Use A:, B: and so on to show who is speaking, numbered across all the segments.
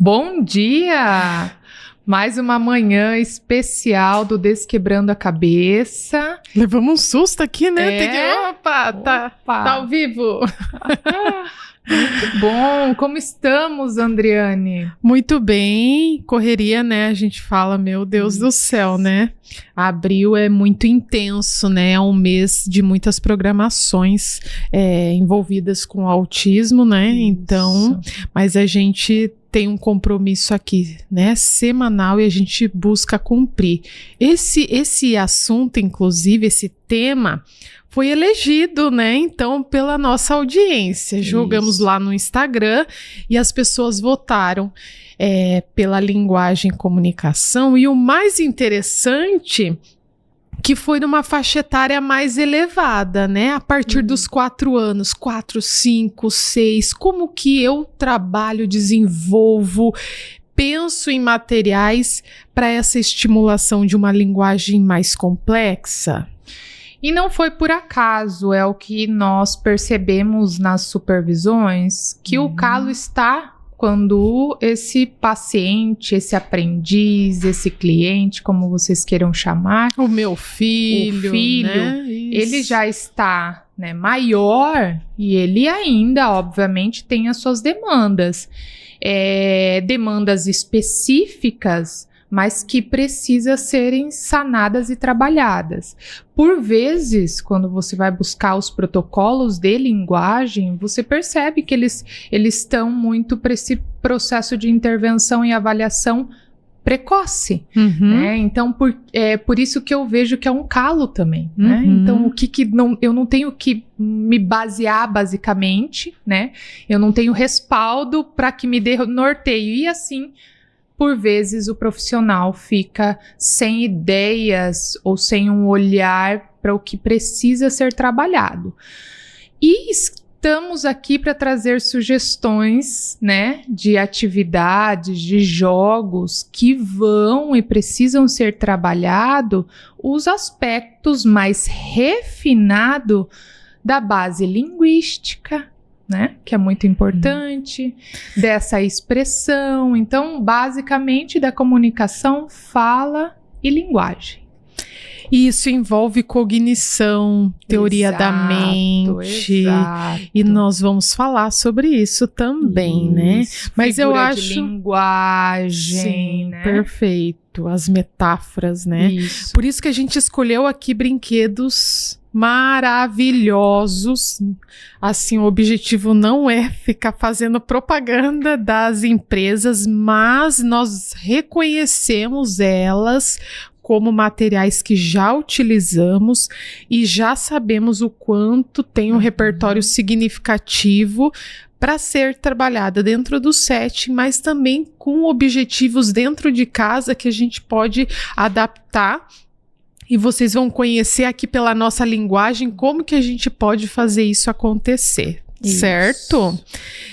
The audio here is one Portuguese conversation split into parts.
A: Bom dia! Mais uma manhã especial do Desquebrando a Cabeça.
B: Levamos um susto aqui, né?
A: Opa.
B: Tá ao vivo.
A: Muito bom! Como estamos, Andriane?
B: Muito bem, correria, né? A gente fala, meu Deus do céu, né? Abril é muito intenso, né? É um mês de muitas programações envolvidas com autismo, né?
A: Isso.
B: Então, mas a gente tem um compromisso aqui, né? Semanal, e a gente busca cumprir. Esse assunto, inclusive, esse tema, foi elegido, né? Então, pela nossa audiência. Jogamos lá no Instagram e as pessoas votaram pela linguagem e comunicação. E o mais interessante, que foi numa faixa etária mais elevada, né? A partir dos 4 anos, 4, 5, 6, como que eu trabalho, desenvolvo, penso em materiais para essa estimulação de uma linguagem mais complexa?
A: E não foi por acaso, é o que nós percebemos nas supervisões, que o calo está quando esse paciente, esse aprendiz, esse cliente, como vocês queiram chamar,
B: o meu filho, né?
A: Ele já está, né, maior e ele ainda, obviamente, tem as suas demandas. Demandas específicas, mas que precisam serem sanadas e trabalhadas. Por vezes, quando você vai buscar os protocolos de linguagem, você percebe que eles estão muito para esse processo de intervenção e avaliação precoce, né? Então, por isso que eu vejo que é um calo também, né? Então, eu não tenho que me basear basicamente, né? Eu não tenho respaldo para que me dê norteio, e assim, por vezes o profissional fica sem ideias ou sem um olhar para o que precisa ser trabalhado. E estamos aqui para trazer sugestões, né, de atividades, de jogos que vão e precisam ser trabalhados os aspectos mais refinados da base linguística, né? Que é muito importante, dessa expressão. Então, basicamente, da comunicação, fala e linguagem.
B: E isso envolve cognição, teoria da mente.
A: Exato.
B: E nós vamos falar sobre isso também, né? Mas
A: figura
B: eu acho
A: de linguagem,
B: sim,
A: né?
B: Perfeito. As metáforas, né?
A: Isso.
B: Por isso que a gente escolheu aqui brinquedos maravilhosos. Assim, o objetivo não é ficar fazendo propaganda das empresas, mas nós reconhecemos elas como materiais que já utilizamos e já sabemos o quanto tem um repertório significativo para ser trabalhada dentro do set, mas também com objetivos dentro de casa que a gente pode adaptar. E vocês vão conhecer aqui pela nossa linguagem como que a gente pode fazer isso acontecer, certo?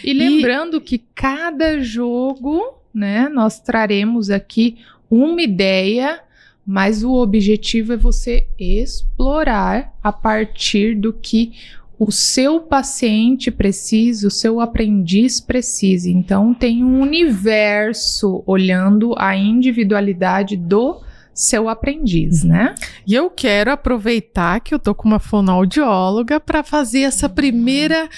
A: E lembrando que cada jogo, né, nós traremos aqui uma ideia, mas o objetivo é você explorar a partir do que o seu paciente precisa, o seu aprendiz precisa. Então, tem um universo olhando a individualidade do seu aprendiz, né?
B: E eu quero aproveitar que eu tô com uma fonoaudióloga para fazer essa primeira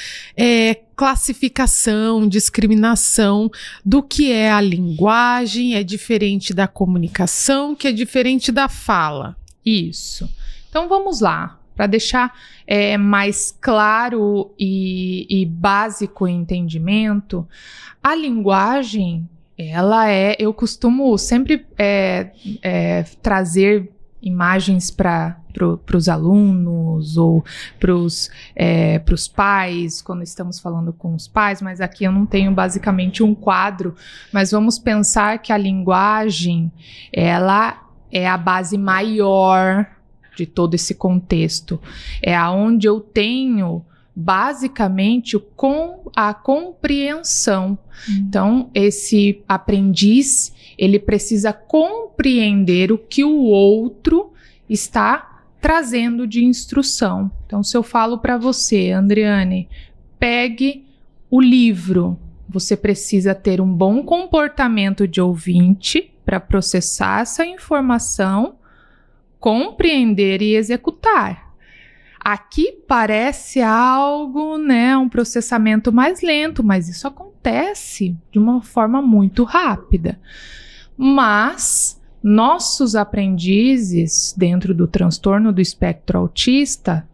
B: classificação, discriminação do que é a linguagem, é diferente da comunicação, que é diferente da fala.
A: Isso. Então vamos lá, para deixar mais claro e básico o entendimento, a linguagem, eu costumo sempre trazer imagens para os alunos ou para os pais, quando estamos falando com os pais, mas aqui eu não tenho basicamente um quadro, mas vamos pensar que a linguagem, ela é a base maior de todo esse contexto, é aonde eu tenho basicamente a compreensão. Então, esse aprendiz, ele precisa compreender o que o outro está trazendo de instrução. Então, se eu falo para você, Andriane, pegue o livro, você precisa ter um bom comportamento de ouvinte para processar essa informação, compreender e executar. Aqui parece algo, né, um processamento mais lento, mas isso acontece de uma forma muito rápida. Mas nossos aprendizes dentro do transtorno do espectro autista,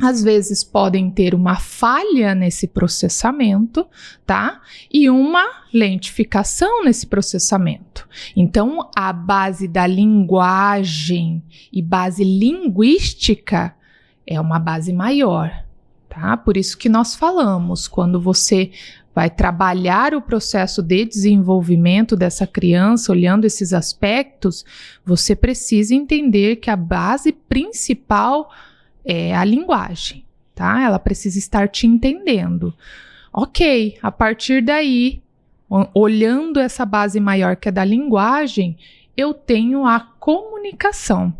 A: às vezes podem ter uma falha nesse processamento, tá? E uma lentificação nesse processamento. Então, a base da linguagem e base linguística é uma base maior, tá? Por isso que nós falamos, quando você vai trabalhar o processo de desenvolvimento dessa criança, olhando esses aspectos, você precisa entender que a base principal é a linguagem, tá? Ela precisa estar te entendendo. Ok, a partir daí, olhando essa base maior que é da linguagem, eu tenho a comunicação.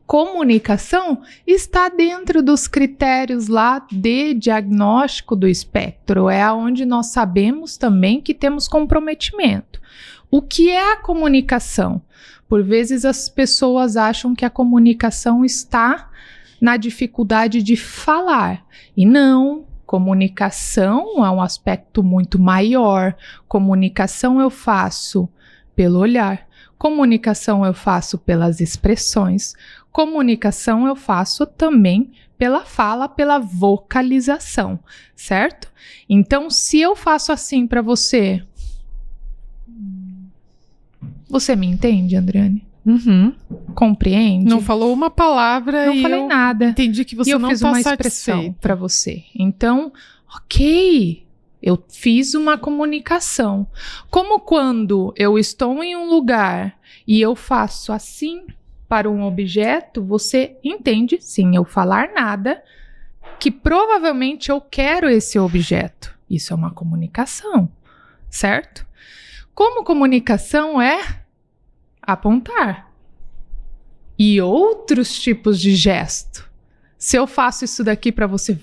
A: Comunicação está dentro dos critérios lá de diagnóstico do espectro, é onde nós sabemos também que temos comprometimento. O que é a comunicação? Por vezes as pessoas acham que a comunicação está na dificuldade de falar, e não. Comunicação é um aspecto muito maior. Comunicação eu faço pelo olhar, comunicação eu faço pelas expressões, comunicação eu faço também pela fala, pela vocalização, certo? Então, se eu faço assim para você, você me entende, Andriane?
B: Uhum.
A: Compreende?
B: Não falou uma palavra
A: não
B: e
A: falei nada.
B: Entendi que você
A: eu
B: não
A: fiz
B: tá
A: uma
B: satisfeito.
A: expressão para você. Então, ok, eu fiz uma comunicação. Como quando eu estou em um lugar e eu faço assim para um objeto, você entende, sem eu falar nada, que provavelmente eu quero esse objeto. Isso é uma comunicação, certo? Como comunicação é apontar. E outros tipos de gesto. Se eu faço isso daqui para você,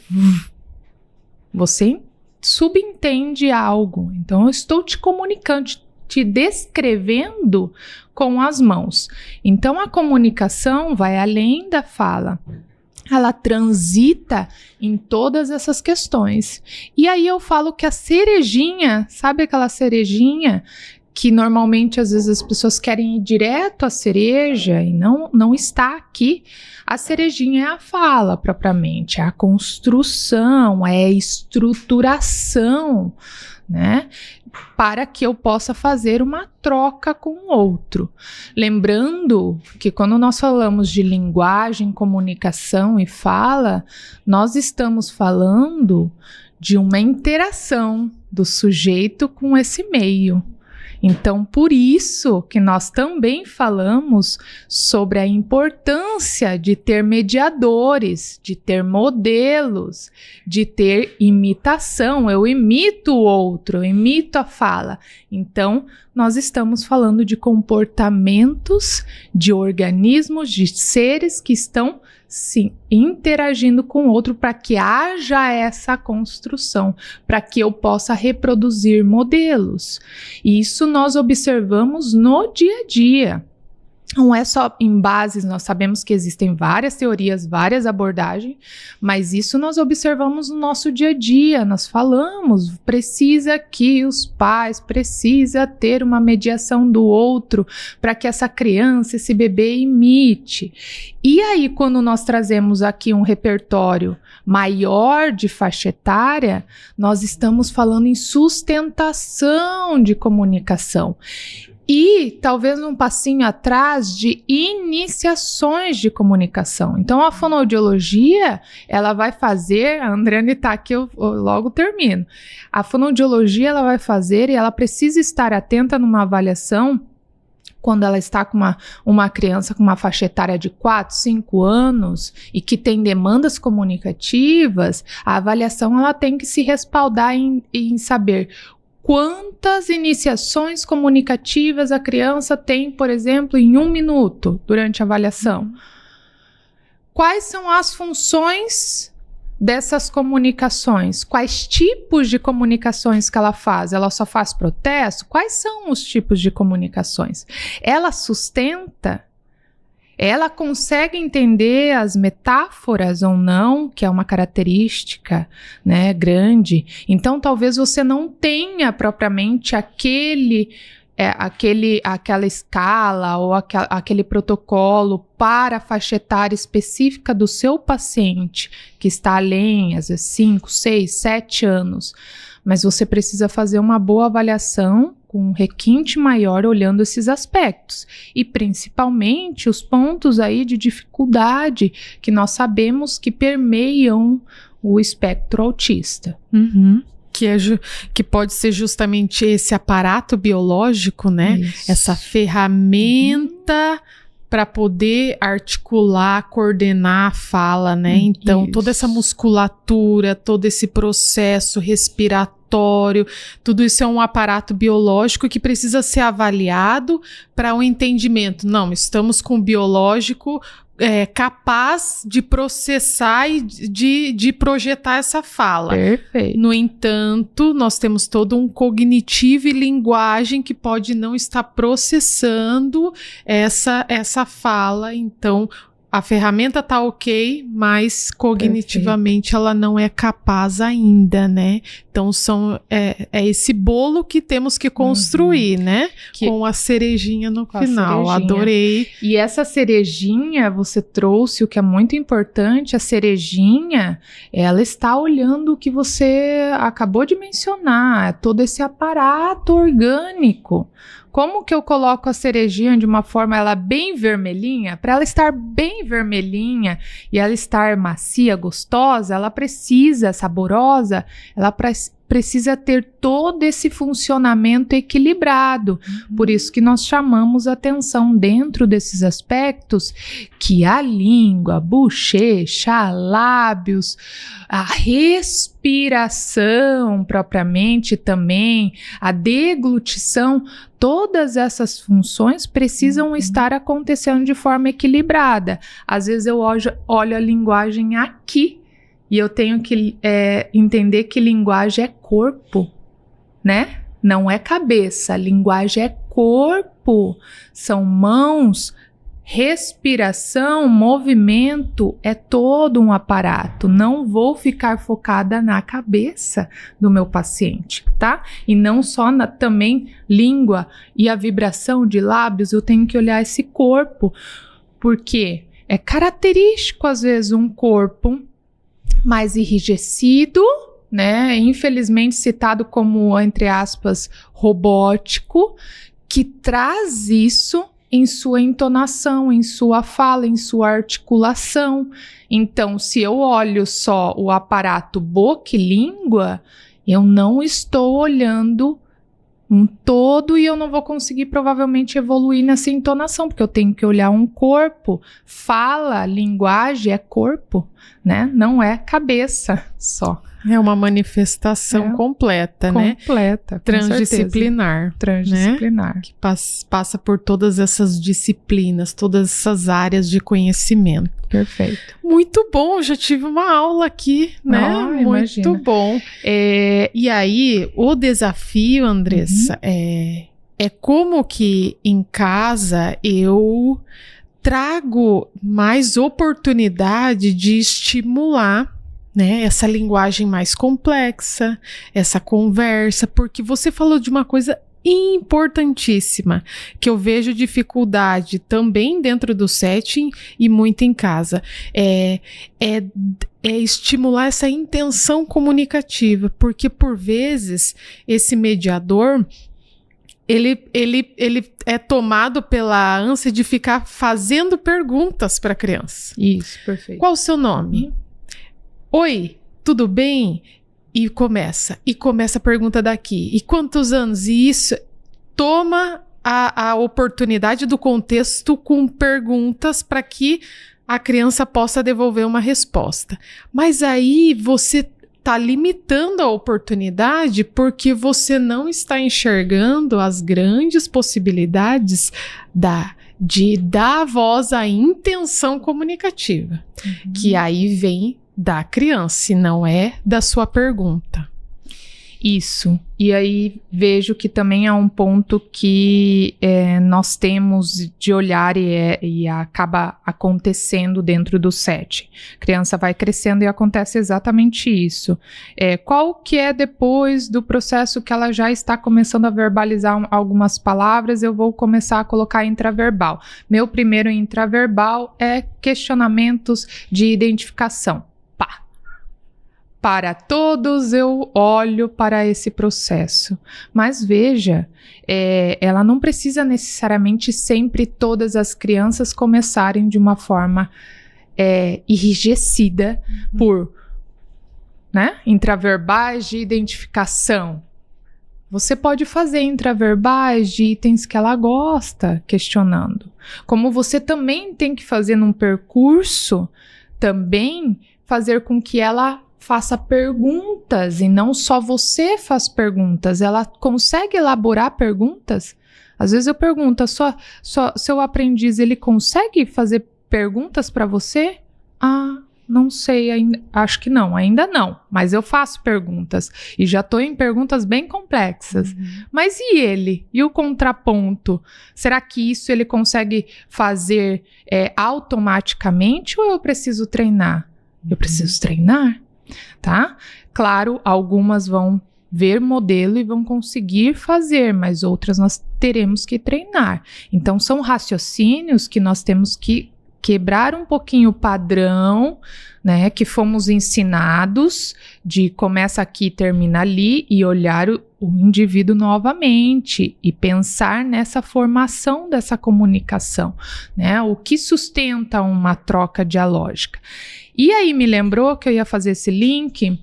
A: você subentende algo. Então, eu estou te comunicando, te descrevendo com as mãos. Então, a comunicação vai além da fala. Ela transita em todas essas questões. E aí eu falo que a cerejinha, sabe aquela cerejinha que normalmente às vezes as pessoas querem ir direto à cereja e não está aqui? A cerejinha é a fala propriamente, é a construção, é a estruturação, né? Para que eu possa fazer uma troca com o outro. Lembrando que quando nós falamos de linguagem, comunicação e fala, nós estamos falando de uma interação do sujeito com esse meio. Então, por isso que nós também falamos sobre a importância de ter mediadores, de ter modelos, de ter imitação. Eu imito o outro, eu imito a fala. Então, nós estamos falando de comportamentos de organismos, de seres que estão sim, interagindo com o outro para que haja essa construção, para que eu possa reproduzir modelos. E isso nós observamos no dia a dia. Não é só em bases, nós sabemos que existem várias teorias, várias abordagens, mas isso nós observamos no nosso dia a dia, nós falamos, precisa que os pais, precisa ter uma mediação do outro para que essa criança, esse bebê imite. E aí, quando nós trazemos aqui um repertório maior de faixa etária, nós estamos falando em sustentação de comunicação. E talvez um passinho atrás de iniciações de comunicação. Então, a fonoaudiologia, ela vai fazer, a Andriane está aqui, eu logo termino. A fonoaudiologia, ela vai fazer e ela precisa estar atenta numa avaliação quando ela está com uma criança com uma faixa etária de 4, 5 anos e que tem demandas comunicativas, a avaliação ela tem que se respaldar em saber quantas iniciações comunicativas a criança tem, por exemplo, em 1 minuto durante a avaliação. Quais são as funções dessas comunicações? Quais tipos de comunicações que ela faz? Ela só faz protesto? Quais são os tipos de comunicações? Ela sustenta? Ela consegue entender as metáforas ou não, que é uma característica, né, grande. Então, talvez você não tenha propriamente aquela escala ou aquele protocolo para a faixa etária específica do seu paciente, que está além, às vezes 5, 6, 7 anos. Mas você precisa fazer uma boa avaliação com um requinte maior olhando esses aspectos. E principalmente os pontos aí de dificuldade que nós sabemos que permeiam o espectro autista.
B: Uhum. Que pode ser justamente esse aparato biológico, né?
A: Isso.
B: Essa ferramenta para poder articular, coordenar a fala, né? Então,
A: Isso.
B: toda essa musculatura, todo esse processo respiratório, tudo isso é um aparato biológico que precisa ser avaliado para um entendimento. Não, estamos com o biológico capaz de processar e de projetar essa fala.
A: Perfeito.
B: No entanto, nós temos todo um cognitivo e linguagem que pode não estar processando essa fala. Então, a ferramenta tá ok, mas cognitivamente ela não é capaz ainda, né? Então é esse bolo que temos que construir, né? Com a cerejinha no final.
A: Cerejinha.
B: Adorei.
A: E essa cerejinha, você trouxe o que é muito importante, a cerejinha, ela está olhando o que você acabou de mencionar, todo esse aparato orgânico. Como que eu coloco a cerejinha de uma forma ela bem vermelhinha? Para ela estar bem vermelhinha e ela estar macia, gostosa, ela precisa, saborosa, ela precisa ter todo esse funcionamento equilibrado. Por isso que nós chamamos atenção dentro desses aspectos que a língua, a bochecha, lábios, a respiração propriamente também, a deglutição, todas essas funções precisam estar acontecendo de forma equilibrada. Às vezes eu olho a linguagem aqui e eu tenho que entender que linguagem é corpo, né? Não é cabeça, linguagem é corpo, são mãos, respiração, movimento, é todo um aparato. Não vou ficar focada na cabeça do meu paciente, tá? E não só também língua e a vibração de lábios, eu tenho que olhar esse corpo, porque é característico às vezes um corpo mais enrijecido, né? Infelizmente citado como, entre aspas, robótico, que traz isso em sua entonação, em sua fala, em sua articulação. Então, se eu olho só o aparato boca e língua, eu não estou olhando um todo e eu não vou conseguir provavelmente evoluir nessa entonação, porque eu tenho que olhar um corpo. Fala, linguagem é corpo, né? Não é cabeça só.
B: É uma manifestação completa, né?
A: Completa,
B: Transdisciplinar.
A: Transdisciplinar.
B: Né? Que passa por todas essas disciplinas, todas essas áreas de conhecimento.
A: Perfeito.
B: Muito bom, já tive uma aula aqui, né? Muito
A: imagina.
B: Bom. E aí, o desafio, Andressa, é como que em casa eu trago mais oportunidade de estimular, né, essa linguagem mais complexa, essa conversa, porque você falou de uma coisa importantíssima, que eu vejo dificuldade também dentro do setting e muito em casa, é estimular essa intenção comunicativa, porque por vezes esse mediador ele é tomado pela ânsia de ficar fazendo perguntas para a criança.
A: Isso, perfeito.
B: Qual o seu nome? Oi, tudo bem? E começa a pergunta daqui. E quantos anos? E isso toma a oportunidade do contexto com perguntas para que a criança possa devolver uma resposta. Mas aí você está limitando a oportunidade porque você não está enxergando as grandes possibilidades de dar voz à intenção comunicativa. Que aí vem da criança e não é da sua pergunta.
A: Isso. E aí vejo que também é um ponto que nós temos de olhar e acaba acontecendo dentro do 7. A criança vai crescendo e acontece exatamente isso. Qual que é depois do processo que ela já está começando a verbalizar algumas palavras, eu vou começar a colocar intraverbal. Meu primeiro intraverbal é questionamentos de identificação. Para todos eu olho para esse processo, mas veja, ela não precisa necessariamente sempre todas as crianças começarem de uma forma enrijecida por intraverbais de identificação. Você pode fazer intraverbais de itens que ela gosta, questionando. Como você também tem que fazer num percurso, também fazer com que ela faça perguntas, e não só você faz perguntas, ela consegue elaborar perguntas. Às vezes eu pergunto, seu aprendiz, ele consegue fazer perguntas para você? Não sei, acho que não, ainda não, mas eu faço perguntas, e já estou em perguntas bem complexas. Mas e ele? E o contraponto? Será que isso ele consegue fazer automaticamente, ou eu preciso treinar? Eu preciso treinar? Tá? Claro, algumas vão ver modelo e vão conseguir fazer, mas outras nós teremos que treinar. Então, são raciocínios que nós temos que quebrar um pouquinho o padrão, né, que fomos ensinados de começa aqui, termina ali, e olhar o indivíduo novamente e pensar nessa formação dessa comunicação, né, o que sustenta uma troca dialógica. E aí me lembrou que eu ia fazer esse link,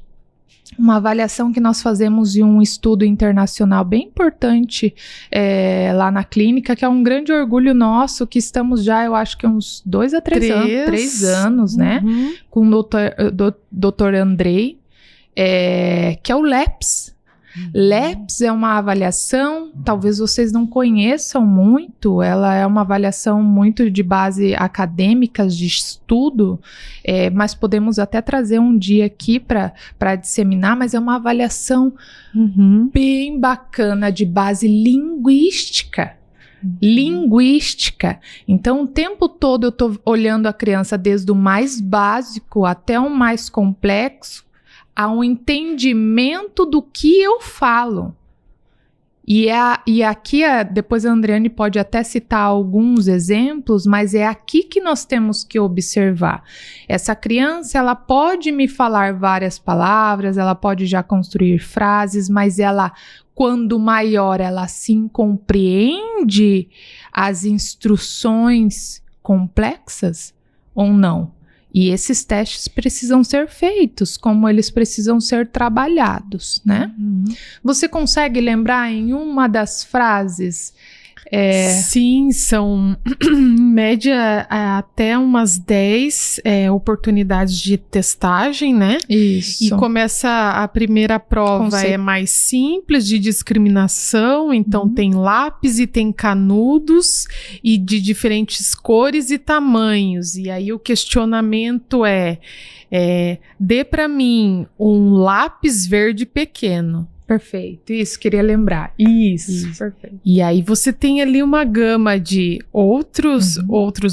A: uma avaliação que nós fazemos de um estudo internacional bem importante lá na clínica, que é um grande orgulho nosso, que estamos já, eu acho que uns 2 a 3 anos, né? Com o Dr. Andrei, que é o LEPS. LEPS é uma avaliação, talvez vocês não conheçam muito, ela é uma avaliação muito de base acadêmicas de estudo, mas podemos até trazer um dia aqui para disseminar, mas é uma avaliação bem bacana de base linguística. Então o tempo todo eu estou olhando a criança desde o mais básico até o mais complexo, a um entendimento do que eu falo. E aqui, depois a Andriane pode até citar alguns exemplos, mas é aqui que nós temos que observar. Essa criança, ela pode me falar várias palavras, ela pode já construir frases, mas ela, quando maior, ela sim compreende as instruções complexas ou não? E esses testes precisam ser feitos, como eles precisam ser trabalhados, né? Você consegue lembrar em uma das frases?
B: Sim, são em média até umas 10 oportunidades de testagem, né?
A: Isso.
B: E começa a primeira prova é mais simples, de discriminação, então tem lápis e tem canudos e de diferentes cores e tamanhos. E aí o questionamento dê para mim um lápis verde pequeno.
A: Perfeito, isso, queria lembrar. Isso. Perfeito.
B: E aí você tem ali uma gama de outros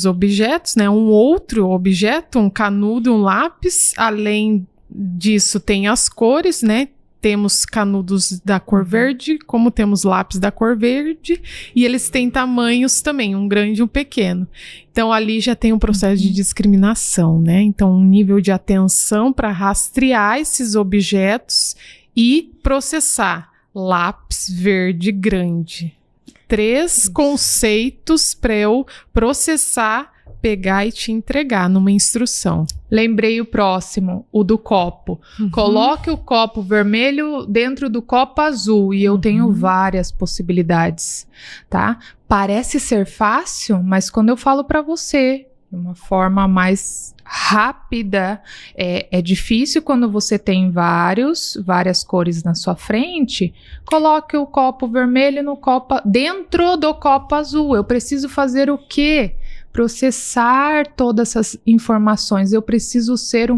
B: objetos, né? Um outro objeto, um canudo, um lápis. Além disso, tem as cores, né? Temos canudos da cor verde, como temos lápis da cor verde, e eles têm tamanhos também, um grande e um pequeno. Então, ali já tem um processo de discriminação, né? Então, um nível de atenção para rastrear esses objetos e processar. Lápis verde grande. 3 conceitos para eu processar, pegar e te entregar numa instrução.
A: Lembrei o próximo, o do copo. Coloque o copo vermelho dentro do copo azul, e eu tenho várias possibilidades, tá? Parece ser fácil, mas quando eu falo para você de uma forma mais rápida, é difícil quando você tem várias cores na sua frente. Coloque o copo vermelho dentro do copo azul. Eu preciso fazer o quê? processar todas essas informações. Eu preciso ser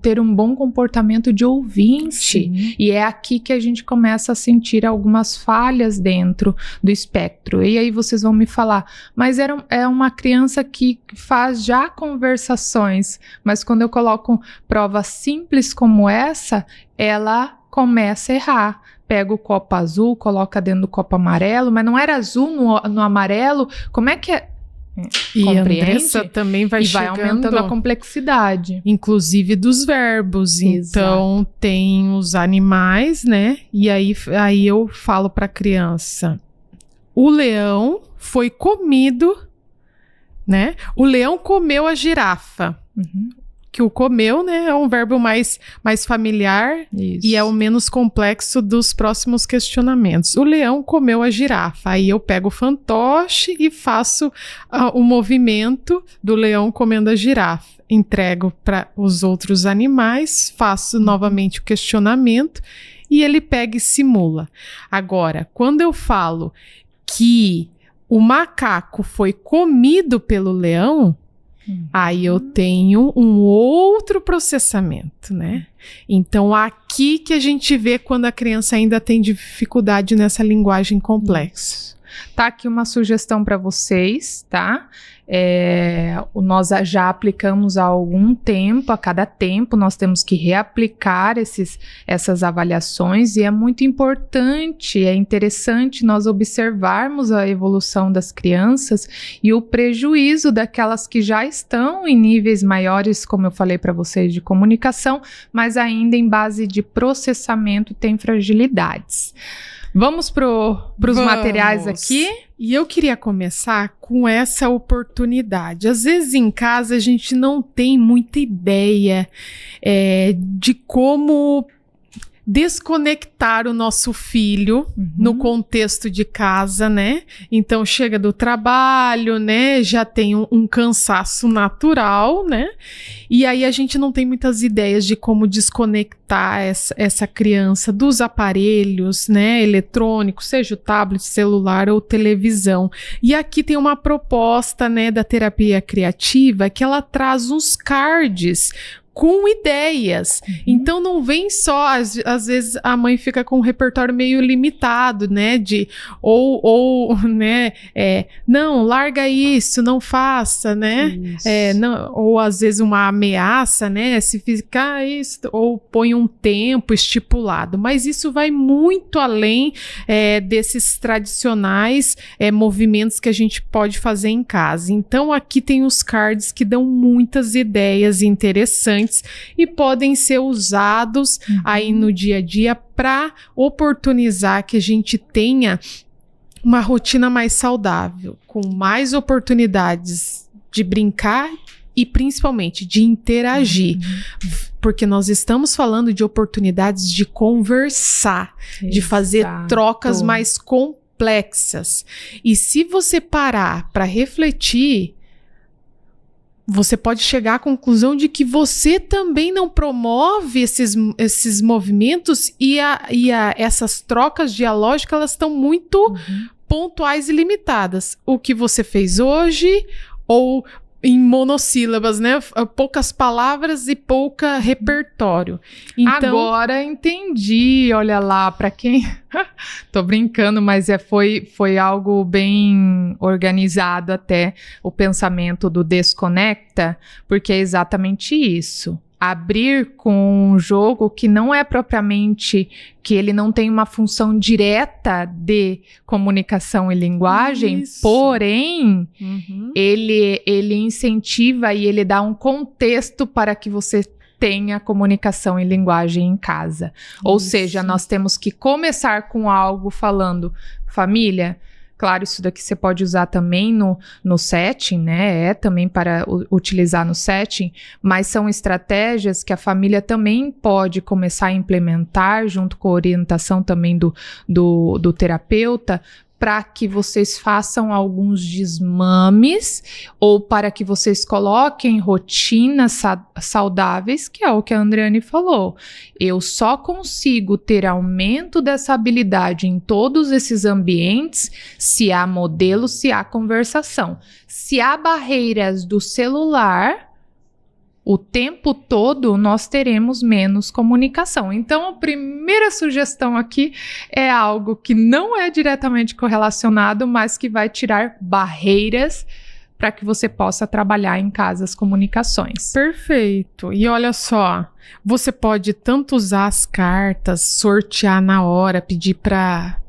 A: ter um bom comportamento de ouvinte.
B: Sim.
A: E é aqui que a gente começa a sentir algumas falhas dentro do espectro. E aí vocês vão me falar, mas é uma criança que faz já conversações, mas quando eu coloco prova simples como essa, ela começa a errar. Pega o copo azul, coloca dentro do copo amarelo, mas não era azul no amarelo. Como é que é?
B: E a
A: Compreende?
B: Andressa também vai
A: aumentando a complexidade.
B: Inclusive dos verbos.
A: Exato.
B: Então, tem os animais, né? E aí eu falo para a criança, o leão foi comido, né? O leão comeu a girafa.
A: Uhum.
B: Que o comeu, né, é um verbo mais familiar.
A: Isso.
B: E é o menos complexo dos próximos questionamentos. O leão comeu a girafa. Aí eu pego o fantoche e faço o movimento do leão comendo a girafa. Entrego para os outros animais, faço novamente o questionamento e ele pega e simula. Agora, quando eu falo que o macaco foi comido pelo leão, aí eu tenho um outro processamento, né? Então, aqui que a gente vê quando a criança ainda tem dificuldade nessa linguagem complexa.
A: Tá aqui uma sugestão para vocês, tá? Nós já aplicamos há algum tempo, a cada tempo nós temos que reaplicar essas avaliações, e é muito importante, é interessante nós observarmos a evolução das crianças e o prejuízo daquelas que já estão em níveis maiores, como eu falei para vocês, de comunicação, mas ainda em base de processamento tem fragilidades. Vamos para os materiais aqui?
B: E eu queria começar com essa oportunidade. Às vezes em casa a gente não tem muita ideia de como desconectar o nosso filho no contexto de casa, né? Então chega do trabalho, né? Já tem um cansaço natural, né? E aí a gente não tem muitas ideias de como desconectar essa criança dos aparelhos, né? Eletrônicos, seja o tablet, celular ou televisão. E aqui tem uma proposta, né, da terapia criativa que ela traz uns cards com ideias. Então não vem só, às vezes a mãe fica com um repertório meio limitado, né, né, não, larga isso, não faça, né, não, ou às vezes uma ameaça, né, se ficar isso, ou põe um tempo estipulado, mas isso vai muito além desses tradicionais movimentos que a gente pode fazer em casa. Então aqui tem os cards que dão muitas ideias interessantes e podem ser usados aí no dia a dia para oportunizar que a gente tenha uma rotina mais saudável, com mais oportunidades de brincar e principalmente de interagir, porque nós estamos falando de oportunidades de conversar, de fazer trocas mais complexas. E se você parar para refletir, você pode chegar à conclusão de que você também não promove esses movimentos e essas trocas dialógicas, elas estão muito pontuais e limitadas. O que você fez hoje, ou em monossílabas, né? Poucas palavras e pouca repertório. Então,
A: agora entendi, olha lá, para quem... Tô brincando, mas foi algo bem organizado até, o pensamento do desconecta, porque é exatamente isso. Abrir com um jogo que não é propriamente, que ele não tem uma função direta de comunicação e linguagem, porém, ele incentiva e ele dá um contexto para que você tenha comunicação e linguagem em casa. Ou seja, nós temos que começar com algo falando, família. Claro, isso daqui você pode usar também no setting, né? Também para utilizar no setting, mas são estratégias que a família também pode começar a implementar junto com a orientação também do terapeuta, para que vocês façam alguns desmames ou para que vocês coloquem rotinas saudáveis, que é o que a Andreane falou. Eu só consigo ter aumento dessa habilidade em todos esses ambientes se há modelo, se há conversação. Se há barreiras do celular, o tempo todo nós teremos menos comunicação. Então, a primeira sugestão aqui é algo que não é diretamente correlacionado, mas que vai tirar barreiras para que você possa trabalhar em casa as comunicações.
B: Perfeito. E olha só, você pode tanto usar as cartas, sortear na hora, pedir para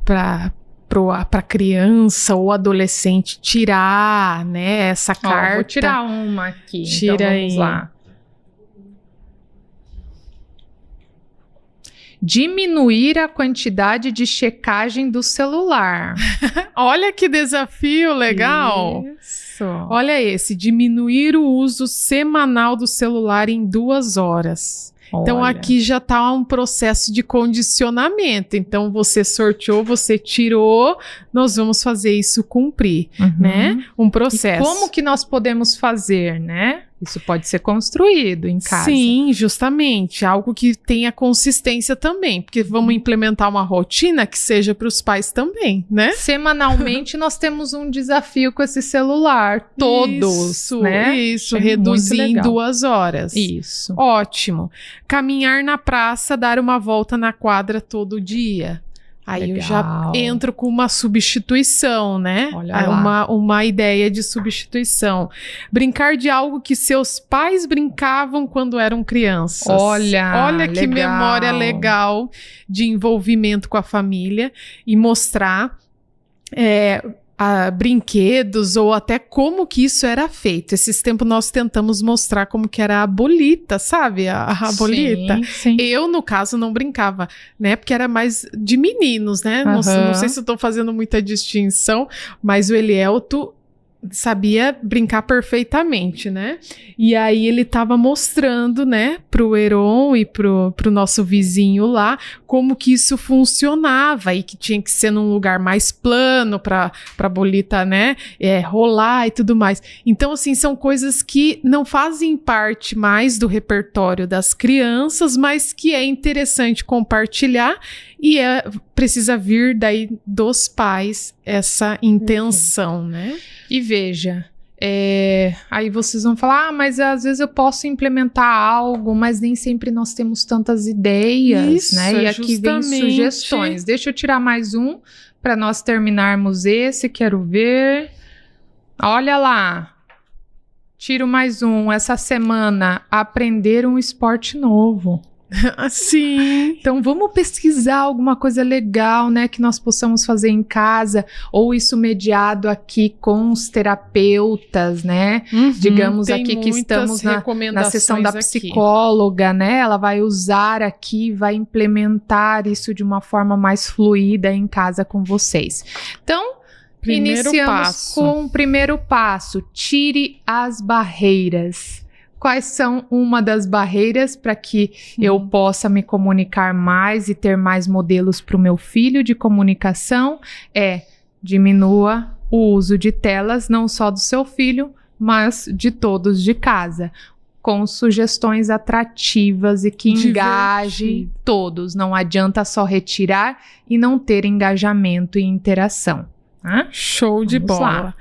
B: criança ou adolescente tirar, né, essa carta.
A: Vou tirar uma aqui.
B: Tira
A: então vamos
B: aí.
A: lá. Diminuir a quantidade de checagem do celular.
B: Olha que desafio legal.
A: Isso.
B: Olha esse, diminuir o uso semanal do celular em 2 horas. Então
A: Olha.
B: aqui já está um processo de condicionamento. Então você sorteou, você tirou, nós vamos fazer isso cumprir, né? Um processo.
A: E como que nós podemos fazer, né? Isso pode ser construído em casa.
B: Sim, justamente. Algo que tenha consistência também. Porque vamos implementar uma rotina que seja para os pais também, né?
A: Semanalmente nós temos um desafio com esse celular. Todos,
B: Isso,
A: né?
B: isso.
A: É
B: Reduzir
A: muito
B: em
A: legal.
B: 2 horas.
A: Isso.
B: Ótimo. Caminhar na praça, dar uma volta na quadra todo dia. Aí eu já
A: Legal.
B: entro com uma substituição, né?
A: Olha
B: Aí
A: lá.
B: uma ideia de substituição. Brincar de algo que seus pais brincavam quando eram crianças. Olha que
A: legal.
B: memória legal de envolvimento com a família e mostrar brinquedos ou até como que isso era feito. Esses tempos nós tentamos mostrar como que era a bolita, sabe? A bolita.
A: Sim.
B: Eu, no caso, não brincava, né? Porque era mais de meninos, né? Não sei se eu tô fazendo muita distinção, mas o Elielto sabia brincar perfeitamente, né? E aí ele tava mostrando, né, pro Heron e pro nosso vizinho lá, como que isso funcionava e que tinha que ser num lugar mais plano pra bolita, né, rolar e tudo mais. Então, assim, são coisas que não fazem parte mais do repertório das crianças, mas que é interessante compartilhar e precisa vir daí dos pais essa intenção, né?
A: E veja, aí vocês vão falar, mas às vezes eu posso implementar algo, mas nem sempre nós temos tantas ideias,
B: Isso,
A: né? E aqui vem sugestões. Deixa eu tirar mais um para nós terminarmos esse, quero ver. Olha lá, tiro mais um. Essa semana, aprender um esporte novo.
B: Sim.
A: Então vamos pesquisar alguma coisa legal, né, que nós possamos fazer em casa, ou isso mediado aqui com os terapeutas, né? Digamos aqui que estamos na sessão da psicóloga, né? Ela vai usar aqui, vai implementar isso de uma forma mais fluida em casa com vocês. Então, iniciamos com o primeiro passo: tire as barreiras. Quais são uma das barreiras para que eu possa me comunicar mais e ter mais modelos para o meu filho de comunicação? Diminua o uso de telas, não só do seu filho, mas de todos de casa, com sugestões atrativas e que engaje todos. Não adianta só retirar e não ter engajamento e interação.
B: Show de bola.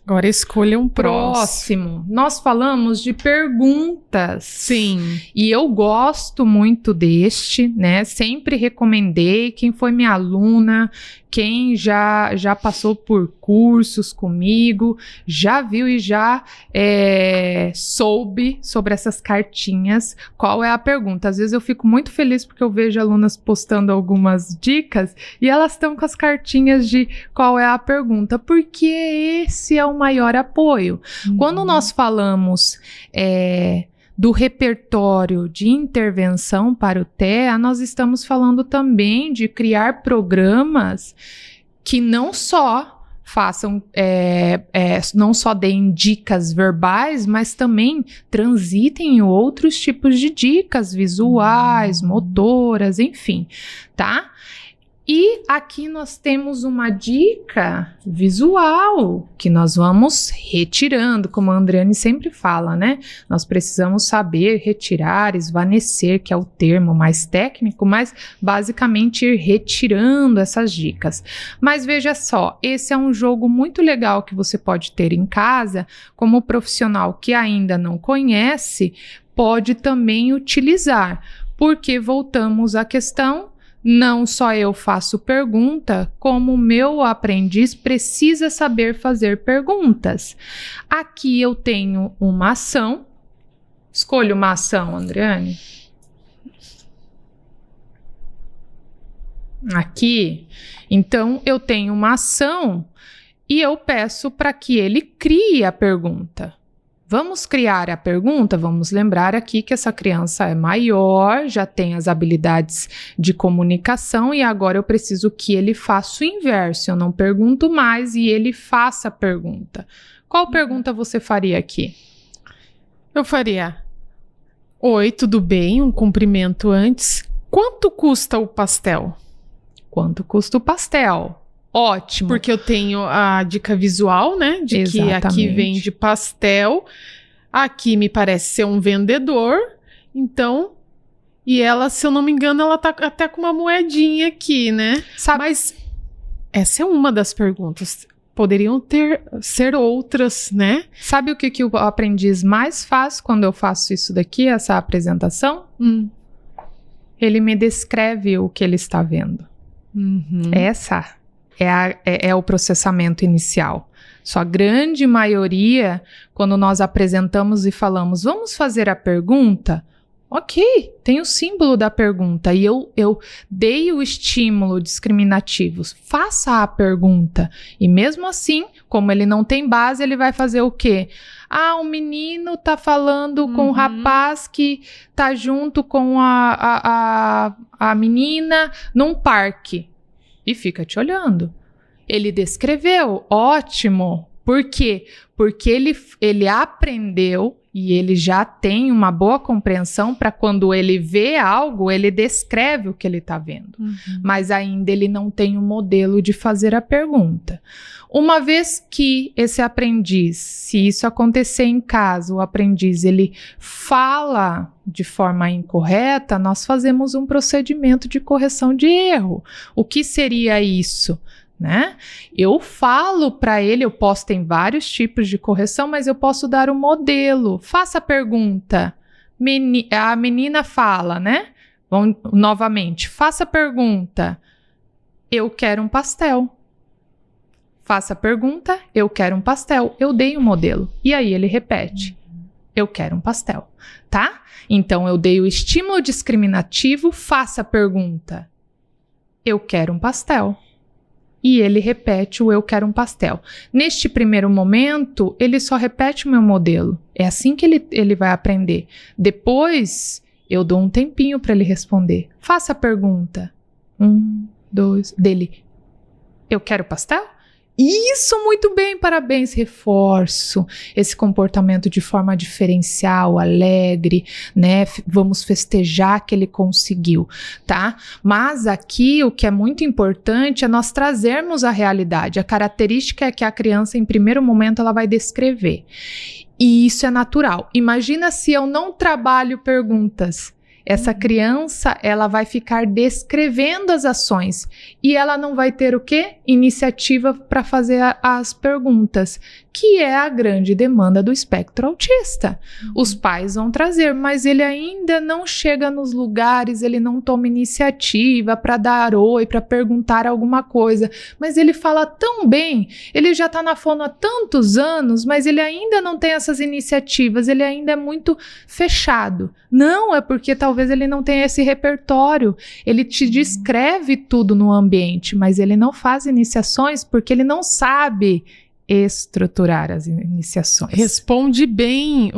B: Agora escolha um próximo.
A: Nós falamos de perguntas.
B: Sim.
A: E eu gosto muito deste, né? Sempre recomendei. Quem foi minha aluna, quem já passou por cursos comigo, já viu e já soube sobre essas cartinhas. Qual é a pergunta? Às vezes eu fico muito feliz porque eu vejo alunas postando algumas dicas e elas estão com as cartinhas de qual é a pergunta, porque esse é o maior apoio. Quando nós falamos do repertório de intervenção para o TEA, nós estamos falando também de criar programas que não só façam, não só deem dicas verbais, mas também transitem em outros tipos de dicas visuais, motoras, enfim, tá? E aqui nós temos uma dica visual que nós vamos retirando, como a Andriane sempre fala, né? Nós precisamos saber retirar, esvanecer, que é o termo mais técnico, mas basicamente ir retirando essas dicas. Mas veja só, esse é um jogo muito legal que você pode ter em casa, como profissional que ainda não conhece, pode também utilizar, porque voltamos à questão. Não só eu faço pergunta, como o meu aprendiz precisa saber fazer perguntas. Aqui eu tenho uma ação. Escolha uma ação, Andriane. Aqui. Então, eu tenho uma ação e eu peço para que ele crie a pergunta. Vamos criar a pergunta? Vamos lembrar aqui que essa criança é maior, já tem as habilidades de comunicação e agora eu preciso que ele faça o inverso. Eu não pergunto mais e ele faça a pergunta. Qual pergunta você faria aqui?
B: Eu faria: oi, tudo bem? Um cumprimento antes. Quanto custa o pastel?
A: Quanto custa o pastel? Ótimo.
B: Porque eu tenho a dica visual, né? De que aqui vende pastel. Aqui me parece ser um vendedor. Então, e ela, se eu não me engano, ela tá até com uma moedinha aqui, né? Mas essa é uma das perguntas. Poderiam ser outras, né?
A: Sabe o que o aprendiz mais faz quando eu faço isso daqui, essa apresentação? Ele me descreve o que ele está vendo. Essa é o processamento inicial. Sua grande maioria, quando nós apresentamos e falamos, vamos fazer a pergunta? Ok, tem o símbolo da pergunta e eu dei o estímulo discriminativo. Faça a pergunta. E mesmo assim, como ele não tem base, ele vai fazer o quê? O menino tá falando com o rapaz que tá junto com a menina num parque. E fica te olhando. Ele descreveu, ótimo. Por quê? Porque ele aprendeu e ele já tem uma boa compreensão para quando ele vê algo, ele descreve o que ele está vendo. Mas ainda ele não tem um modelo de fazer a pergunta. Uma vez que esse aprendiz, se isso acontecer em casa, o aprendiz ele fala de forma incorreta, nós fazemos um procedimento de correção de erro. O que seria isso? Né? Eu falo para ele, eu posso ter vários tipos de correção, mas eu posso dar um modelo. Faça a pergunta. A menina fala, né? Novamente, faça a pergunta. Eu quero um pastel. Faça a pergunta, eu quero um pastel. Eu dei um modelo. E aí ele repete. Eu quero um pastel, tá? Então eu dei o estímulo discriminativo, faça a pergunta. Eu quero um pastel. E ele repete o eu quero um pastel. Neste primeiro momento, ele só repete o meu modelo. É assim que ele vai aprender. Depois, eu dou um tempinho para ele responder. Faça a pergunta. 1, 2, dele. Eu quero pastel? Isso, muito bem, parabéns, reforço esse comportamento de forma diferencial, alegre, né? Vamos festejar que ele conseguiu, tá? Mas aqui o que é muito importante é nós trazermos a realidade. A característica é que a criança, em primeiro momento, ela vai descrever. E isso é natural. Imagina se eu não trabalho perguntas. Essa criança, ela vai ficar descrevendo as ações e ela não vai ter o quê? Iniciativa para fazer as perguntas, que é a grande demanda do espectro autista. Os pais vão trazer, mas ele ainda não chega nos lugares, ele não toma iniciativa para dar oi, para perguntar alguma coisa, mas ele fala tão bem, ele já está na fono há tantos anos, mas ele ainda não tem essas iniciativas, ele ainda é muito fechado. Não, é porque talvez ele não tenha esse repertório. Ele te descreve tudo no ambiente, mas ele não faz iniciações porque ele não sabe estruturar as iniciações.
B: Responde bem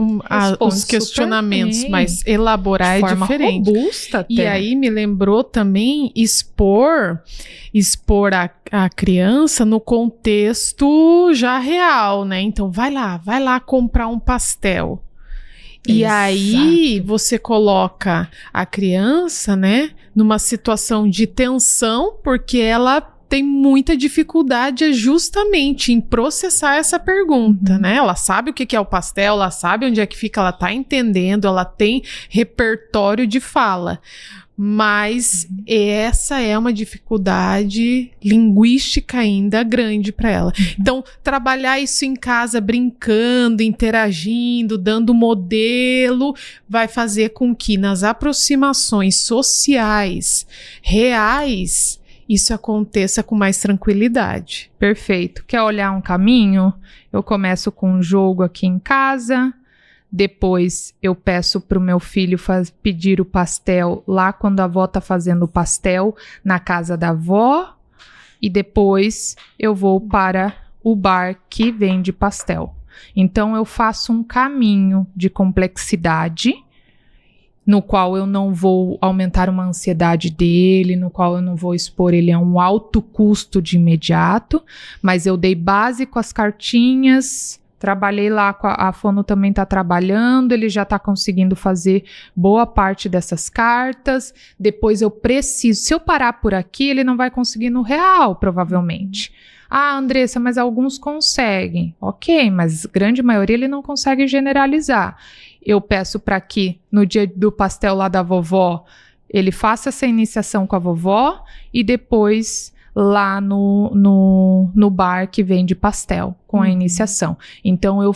B: os questionamentos, mas elaborar é diferente.
A: Robusta até.
B: E aí me lembrou também expor a criança no contexto já real, né? Então vai lá comprar um pastel. E
A: Exato.
B: aí você coloca a criança, né, numa situação de tensão, porque ela tem muita dificuldade justamente em processar essa pergunta, né? Ela sabe o que é o pastel, ela sabe onde é que fica, ela tá entendendo, ela tem repertório de fala. Mas essa é uma dificuldade linguística ainda grande para ela. Então, trabalhar isso em casa, brincando, interagindo, dando modelo, vai fazer com que nas aproximações sociais reais isso aconteça com mais tranquilidade.
A: Perfeito. Quer olhar um caminho? Eu começo com um jogo aqui em casa. Depois eu peço para o meu filho pedir o pastel lá quando a avó está fazendo o pastel na casa da avó. E depois eu vou para o bar que vende pastel. Então eu faço um caminho de complexidade, no qual eu não vou aumentar uma ansiedade dele, no qual eu não vou expor ele a um alto custo de imediato, mas eu dei base com as cartinhas. Trabalhei lá, a Fono também está trabalhando, ele já está conseguindo fazer boa parte dessas cartas. Depois eu preciso, se eu parar por aqui, ele não vai conseguir no real, provavelmente. Ah, Andressa, mas alguns conseguem. Ok, mas grande maioria ele não consegue generalizar. Eu peço para que no dia do pastel lá da vovó, ele faça essa iniciação com a vovó e depois lá no bar que vende pastel com a iniciação. Então eu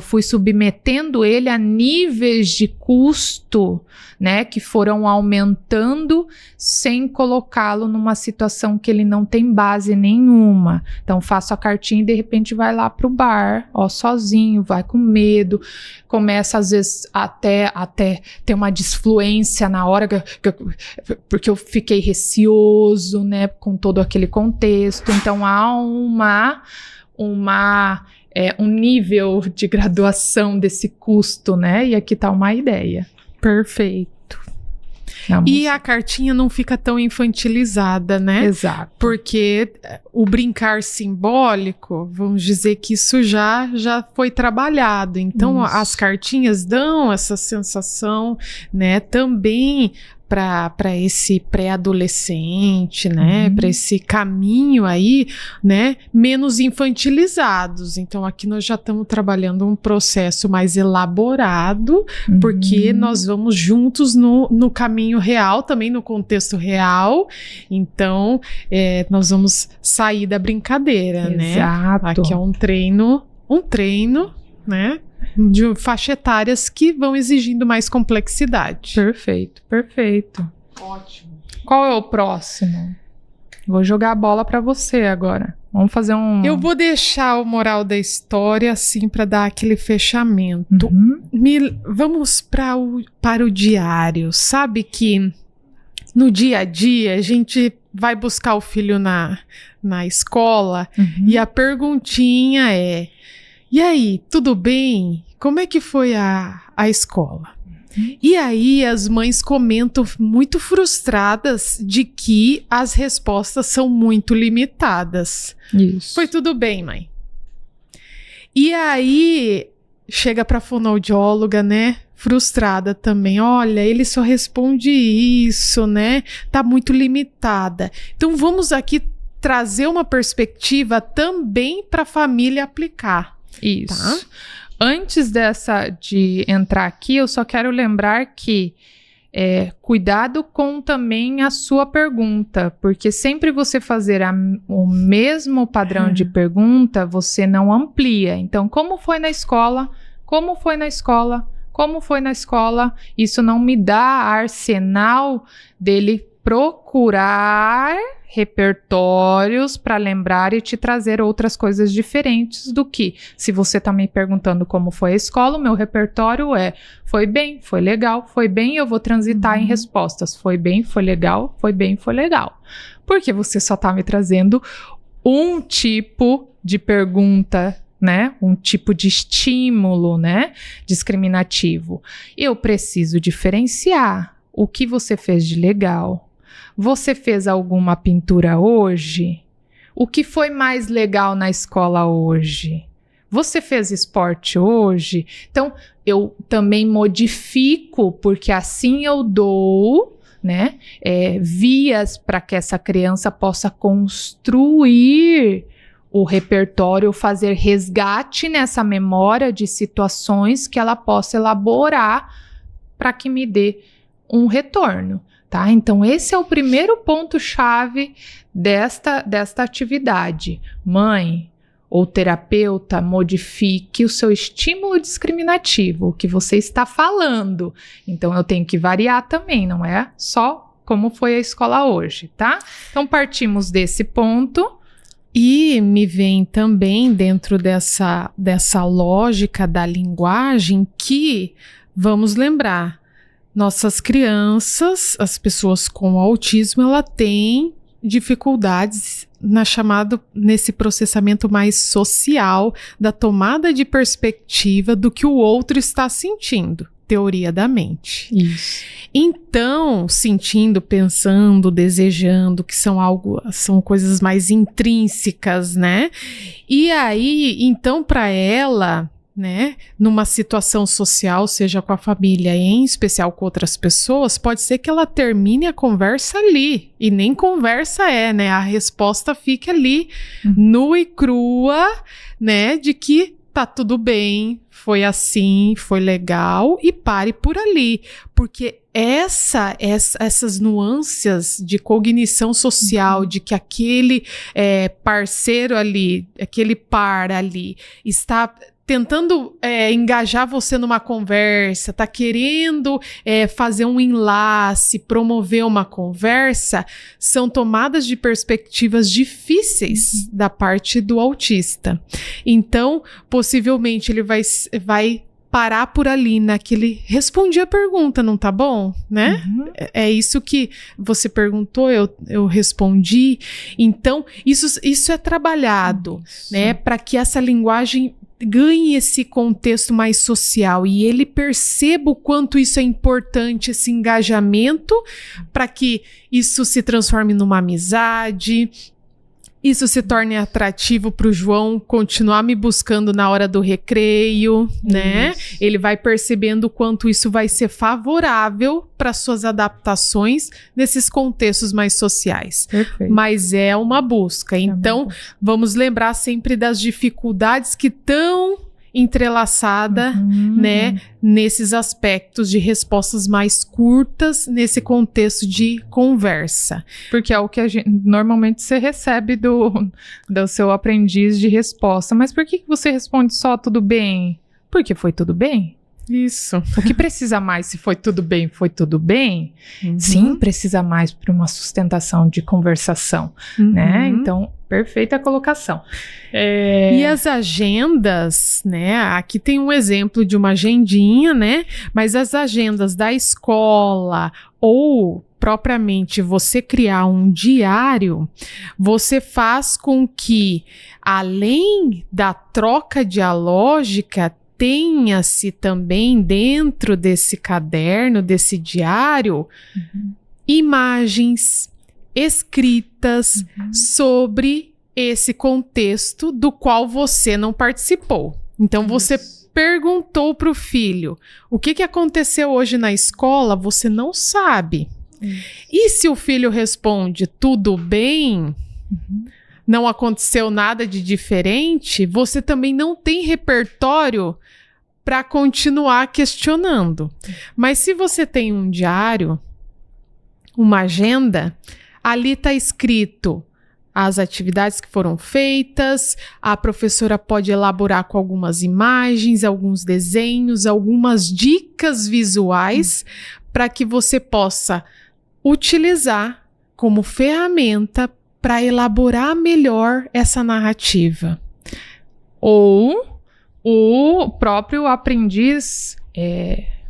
A: fui submetendo ele a níveis de custo, né, que foram aumentando sem colocá-lo numa situação que ele não tem base nenhuma. Então faço a cartinha e de repente vai lá pro bar, sozinho, vai com medo, começa às vezes até ter uma disfluência na hora porque eu fiquei receoso, né, com todo aquele contexto. Então há um nível de graduação desse custo, né? E aqui tá uma ideia.
B: Perfeito.
A: Vamos.
B: E a cartinha não fica tão infantilizada, né?
A: Exato.
B: Porque o brincar simbólico, vamos dizer que isso já foi trabalhado. Então, as cartinhas dão essa sensação, né? Também para esse pré-adolescente, né, para esse caminho aí, né, menos infantilizados. Então aqui nós já estamos trabalhando um processo mais elaborado, porque nós vamos juntos no caminho real, também no contexto real. Então nós vamos sair da brincadeira,
A: Exato.
B: Né? Aqui é um treino, né, de faixa etárias que vão exigindo mais complexidade.
A: Perfeito. Ótimo. Qual é o próximo? Vou jogar a bola para você agora. Vamos fazer um...
B: Eu vou deixar o moral da história assim para dar aquele fechamento. Vamos para o diário. Sabe que no dia a dia a gente vai buscar o filho na escola e a perguntinha é: e aí, tudo bem? Como é que foi a escola? E aí as mães comentam muito frustradas de que as respostas são muito limitadas.
A: Isso.
B: Foi tudo bem, mãe. E aí chega para a fonoaudióloga, né? Frustrada também. Olha, ele só responde isso, né? Tá muito limitada. Então vamos aqui trazer uma perspectiva também para a família aplicar.
A: Isso.
B: Tá?
A: Antes de entrar aqui, eu só quero lembrar que cuidado com também a sua pergunta, porque sempre você fazer o mesmo padrão de pergunta, você não amplia. Então, como foi na escola? Como foi na escola? Como foi na escola? Isso não me dá arsenal dele procurar repertórios para lembrar e te trazer outras coisas diferentes do que se você está me perguntando como foi a escola, o meu repertório foi bem, foi legal, foi bem, eu vou transitar em respostas, foi bem, foi legal, foi bem, foi legal, porque você só está me trazendo um tipo de pergunta, né? Um tipo de estímulo, né? Discriminativo. Eu preciso diferenciar o que você fez de legal. Você fez alguma pintura hoje? O que foi mais legal na escola hoje? Você fez esporte hoje? Então, eu também modifico, porque assim eu dou, né, vias para que essa criança possa construir o repertório, fazer resgate nessa memória de situações que ela possa elaborar para que me dê um retorno, tá? Então, esse é o primeiro ponto-chave desta atividade. Mãe ou terapeuta, modifique o seu estímulo discriminativo, o que você está falando. Então, eu tenho que variar também, não é só como foi a escola hoje, tá? Então, partimos desse ponto.
B: E me vem também dentro dessa lógica da linguagem que, vamos lembrar, nossas crianças, as pessoas com autismo, ela tem dificuldades nesse processamento mais social da tomada de perspectiva do que o outro está sentindo. Teoria da mente.
A: Isso.
B: Então, sentindo, pensando, desejando, que são coisas mais intrínsecas, né? E aí, então, para ela, né, numa situação social, seja com a família, em especial com outras pessoas, pode ser que ela termine a conversa ali. E nem conversa né? A resposta fica ali, nua e crua, né? De que tá tudo bem, foi assim, foi legal, e pare por ali, porque essas nuances de cognição social, de que aquele parceiro ali, aquele par ali, está tentando engajar você numa conversa, tá querendo fazer um enlace, promover uma conversa, são tomadas de perspectivas difíceis da parte do autista. Então, possivelmente, ele vai parar por ali naquele... Respondi a pergunta, não tá bom? Né? É isso que você perguntou, eu respondi. Então, isso é trabalhado, né? Para que essa linguagem ganhe esse contexto mais social e ele perceba o quanto isso é importante, esse engajamento, para que isso se transforme numa amizade, isso se torne atrativo para o João continuar me buscando na hora do recreio, né? Ele vai percebendo o quanto isso vai ser favorável para suas adaptações nesses contextos mais sociais.
A: Perfeito.
B: Mas é uma busca. Então, vamos lembrar sempre das dificuldades que estão entrelaçada, né, nesses aspectos de respostas mais curtas, nesse contexto de conversa.
A: Porque é o que normalmente você recebe do seu aprendiz de resposta. Mas por que você responde só tudo bem? Porque foi tudo bem?
B: Isso.
A: O que precisa mais, se foi tudo bem, foi tudo bem? Sim, precisa mais para uma sustentação de conversação, né? Então, perfeita colocação.
B: E as agendas, né? Aqui tem um exemplo de uma agendinha, né? Mas as agendas da escola ou propriamente você criar um diário, você faz com que, além da troca dialógica, tenha-se também dentro desse caderno, desse diário, imagens escritas sobre esse contexto do qual você não participou. Então, você perguntou para o filho, o que aconteceu hoje na escola? Você não sabe. E se o filho responde, tudo bem... não aconteceu nada de diferente, você também não tem repertório para continuar questionando. Mas se você tem um diário, uma agenda, ali está escrito as atividades que foram feitas, a professora pode elaborar com algumas imagens, alguns desenhos, algumas dicas visuais para que você possa utilizar como ferramenta para elaborar melhor essa narrativa.
A: Ou o próprio aprendiz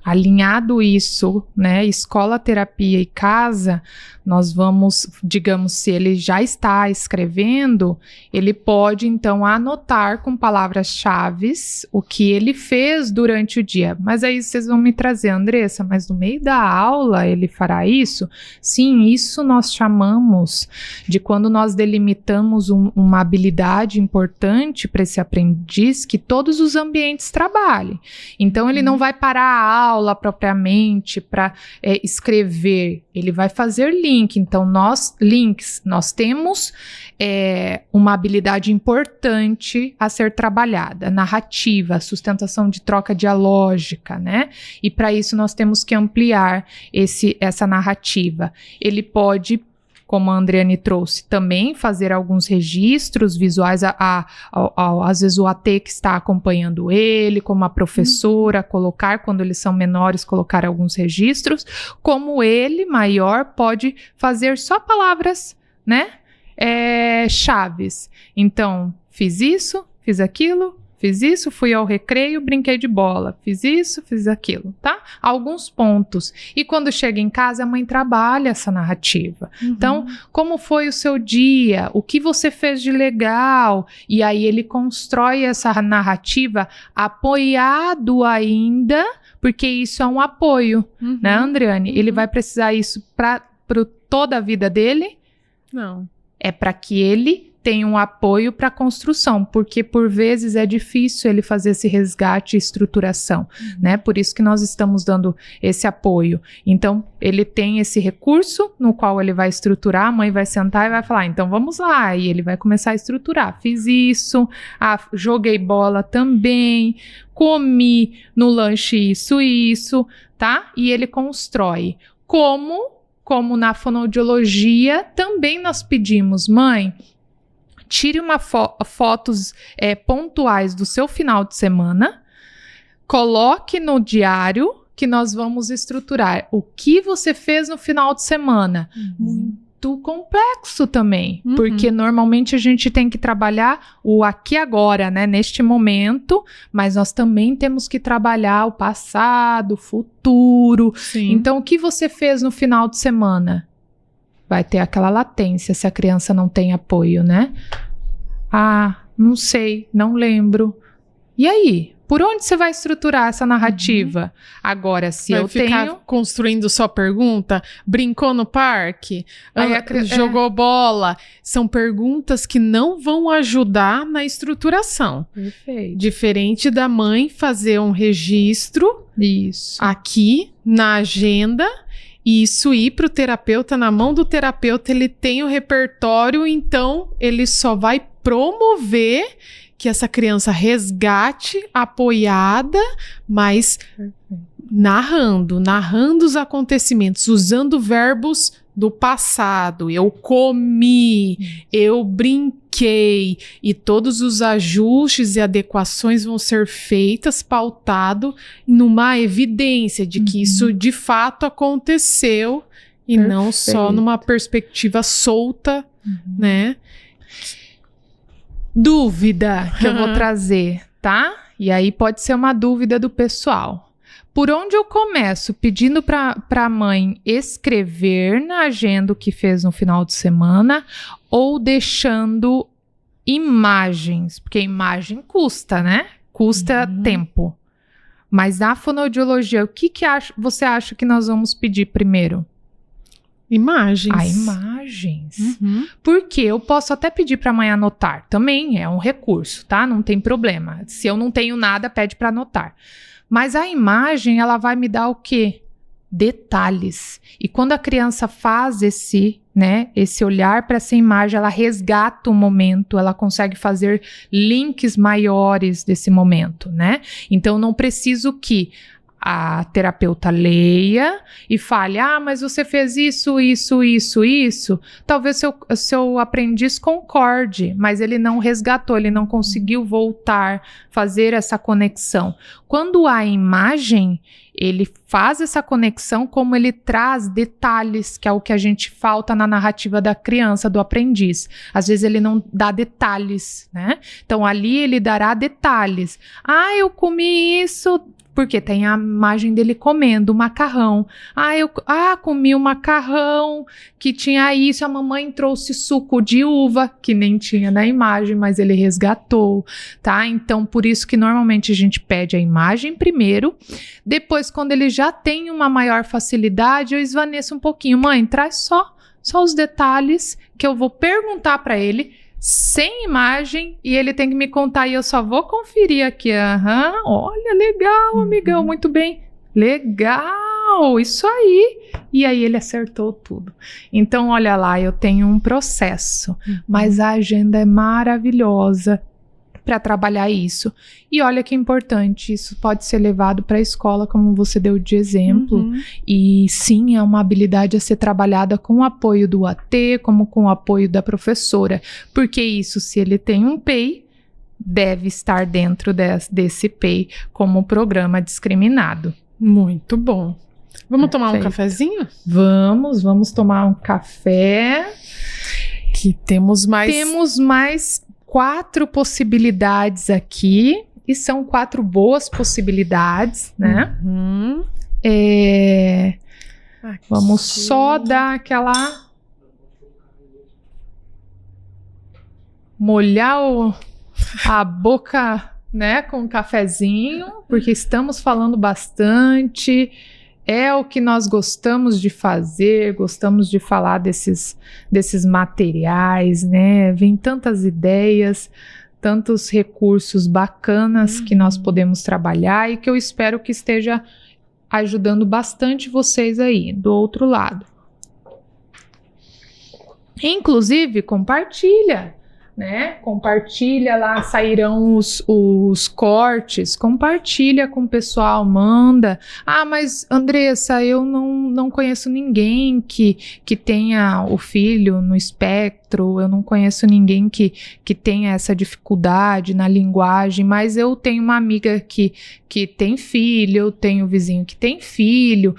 A: Alinhado isso, né, escola, terapia e casa, nós vamos, digamos, se ele já está escrevendo, ele pode então anotar com palavras-chave o que ele fez durante o dia. Mas aí vocês vão me trazer, Andressa, mas no meio da aula ele fará isso? Sim, isso nós chamamos de quando nós delimitamos uma habilidade importante para esse aprendiz que todos os ambientes trabalhem. Então ele não vai parar a aula propriamente para escrever, ele vai fazer link. Então nós temos uma habilidade importante a ser trabalhada, narrativa, sustentação de troca dialógica, né? E para isso nós temos que ampliar essa narrativa. Ele pode, como a Andriane trouxe, também fazer alguns registros visuais, às vezes o AT que está acompanhando ele, como a professora, colocar, quando eles são menores, colocar alguns registros, como ele, maior, pode fazer só palavras, né, chaves. Então, fiz isso, fiz aquilo, fiz isso, fui ao recreio, brinquei de bola. Fiz isso, fiz aquilo, tá? Alguns pontos. E quando chega em casa, a mãe trabalha essa narrativa. Então, como foi o seu dia? O que você fez de legal? E aí ele constrói essa narrativa apoiado ainda, porque isso é um apoio, né, Andriane? Ele vai precisar isso para toda a vida dele?
B: Não.
A: É para que ele tem um apoio para a construção, porque por vezes é difícil ele fazer esse resgate e estruturação, né? Por isso que nós estamos dando esse apoio. Então, ele tem esse recurso no qual ele vai estruturar, a mãe vai sentar e vai falar, então vamos lá, e ele vai começar a estruturar. Fiz isso, joguei bola também, comi no lanche isso, tá? E ele constrói. Como na fonoaudiologia, também nós pedimos, mãe, tire fotos pontuais do seu final de semana, coloque no diário que nós vamos estruturar o que você fez no final de semana. Muito complexo também, porque normalmente a gente tem que trabalhar o aqui e agora, né, neste momento, mas nós também temos que trabalhar o passado, o futuro.
B: Sim.
A: Então, o que você fez no final de semana? Vai ter aquela latência se a criança não tem apoio, né? Não sei, não lembro. E aí? Por onde você vai estruturar essa narrativa? Agora, se
B: vai
A: eu
B: ficar
A: tenho...
B: construindo só pergunta? Brincou no parque? Jogou bola? São perguntas que não vão ajudar na estruturação.
A: Perfeito.
B: Diferente da mãe fazer um registro aqui na agenda... E isso ir para o terapeuta, na mão do terapeuta, ele tem o repertório, então ele só vai promover que essa criança resgate, apoiada, mas narrando os acontecimentos, usando verbos do passado. Eu comi, eu brinquei, e todos os ajustes e adequações vão ser feitas, pautado numa evidência de que isso de fato aconteceu e não só numa perspectiva solta, né?
A: Dúvida que eu vou trazer, tá? E aí pode ser uma dúvida do pessoal. Por onde eu começo? Pedindo para a mãe escrever na agenda o que fez no final de semana ou deixando imagens? Porque imagem custa, né? Custa tempo. Mas na fonoaudiologia, o que você acha que nós vamos pedir primeiro?
B: Imagens.
A: Imagens. Porque eu posso até pedir para a mãe anotar. Também é um recurso, tá? Não tem problema. Se eu não tenho nada, pede para anotar. Mas a imagem, ela vai me dar o quê? Detalhes. E quando a criança faz esse olhar para essa imagem, ela resgata o momento, ela consegue fazer links maiores desse momento, né? Então, não preciso que a terapeuta leia e fale, mas você fez isso. Talvez seu aprendiz concorde, mas ele não resgatou, ele não conseguiu voltar, fazer essa conexão. Quando há imagem, ele faz essa conexão, como ele traz detalhes, que é o que a gente falta na narrativa da criança, do aprendiz. Às vezes ele não dá detalhes, né? Então ali ele dará detalhes. Eu comi isso... Porque tem a imagem dele comendo macarrão. Comi o macarrão que tinha isso, a mamãe trouxe suco de uva, que nem tinha na imagem, mas ele resgatou, tá? Então, por isso que normalmente a gente pede a imagem primeiro, depois, quando ele já tem uma maior facilidade, eu esvaneço um pouquinho. Mãe, traz só os detalhes que eu vou perguntar para ele, sem imagem, e ele tem que me contar e eu só vou conferir aqui. Olha, legal, amigão, muito bem. Legal, isso aí. E aí ele acertou tudo. Então, olha lá, eu tenho um processo, mas a agenda é maravilhosa para trabalhar isso. E olha que importante, isso pode ser levado para a escola, como você deu de exemplo. E sim, é uma habilidade a ser trabalhada com o apoio do AT, como com o apoio da professora. Porque isso, se ele tem um PEI, deve estar dentro desse PEI como programa discriminado.
B: Muito bom. Vamos tomar um cafezinho?
A: Vamos tomar um café.
B: Que temos mais
A: 4 possibilidades aqui, e são 4 boas possibilidades, né? Vamos só dar aquela... molhar a boca, né, com um cafezinho, porque estamos falando bastante, é o que nós gostamos de fazer, gostamos de falar desses materiais, né? Vem tantas ideias, tantos recursos bacanas que nós podemos trabalhar e que eu espero que esteja ajudando bastante vocês aí, do outro lado. Inclusive, compartilha, né? Compartilha lá, sairão os cortes, compartilha com o pessoal, manda. Mas Andressa, eu não conheço ninguém que tenha o filho no espectro, eu não conheço ninguém que tenha essa dificuldade na linguagem, mas eu tenho uma amiga que tem filho, eu tenho um vizinho que tem filho.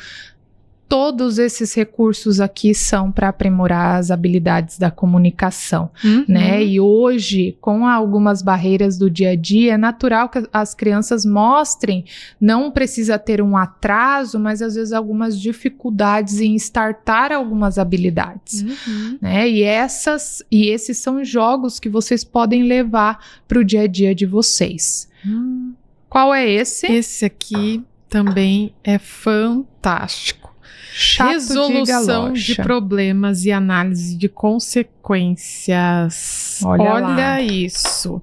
A: Todos esses recursos aqui são para aprimorar as habilidades da comunicação, né? E hoje, com algumas barreiras do dia a dia, é natural que as crianças mostrem, não precisa ter um atraso, mas às vezes algumas dificuldades em startar algumas habilidades, né? E esses são jogos que vocês podem levar para o dia a dia de vocês. Qual é esse?
B: Esse aqui também é fantástico. Resolução de problemas e análise de consequências. Olha isso.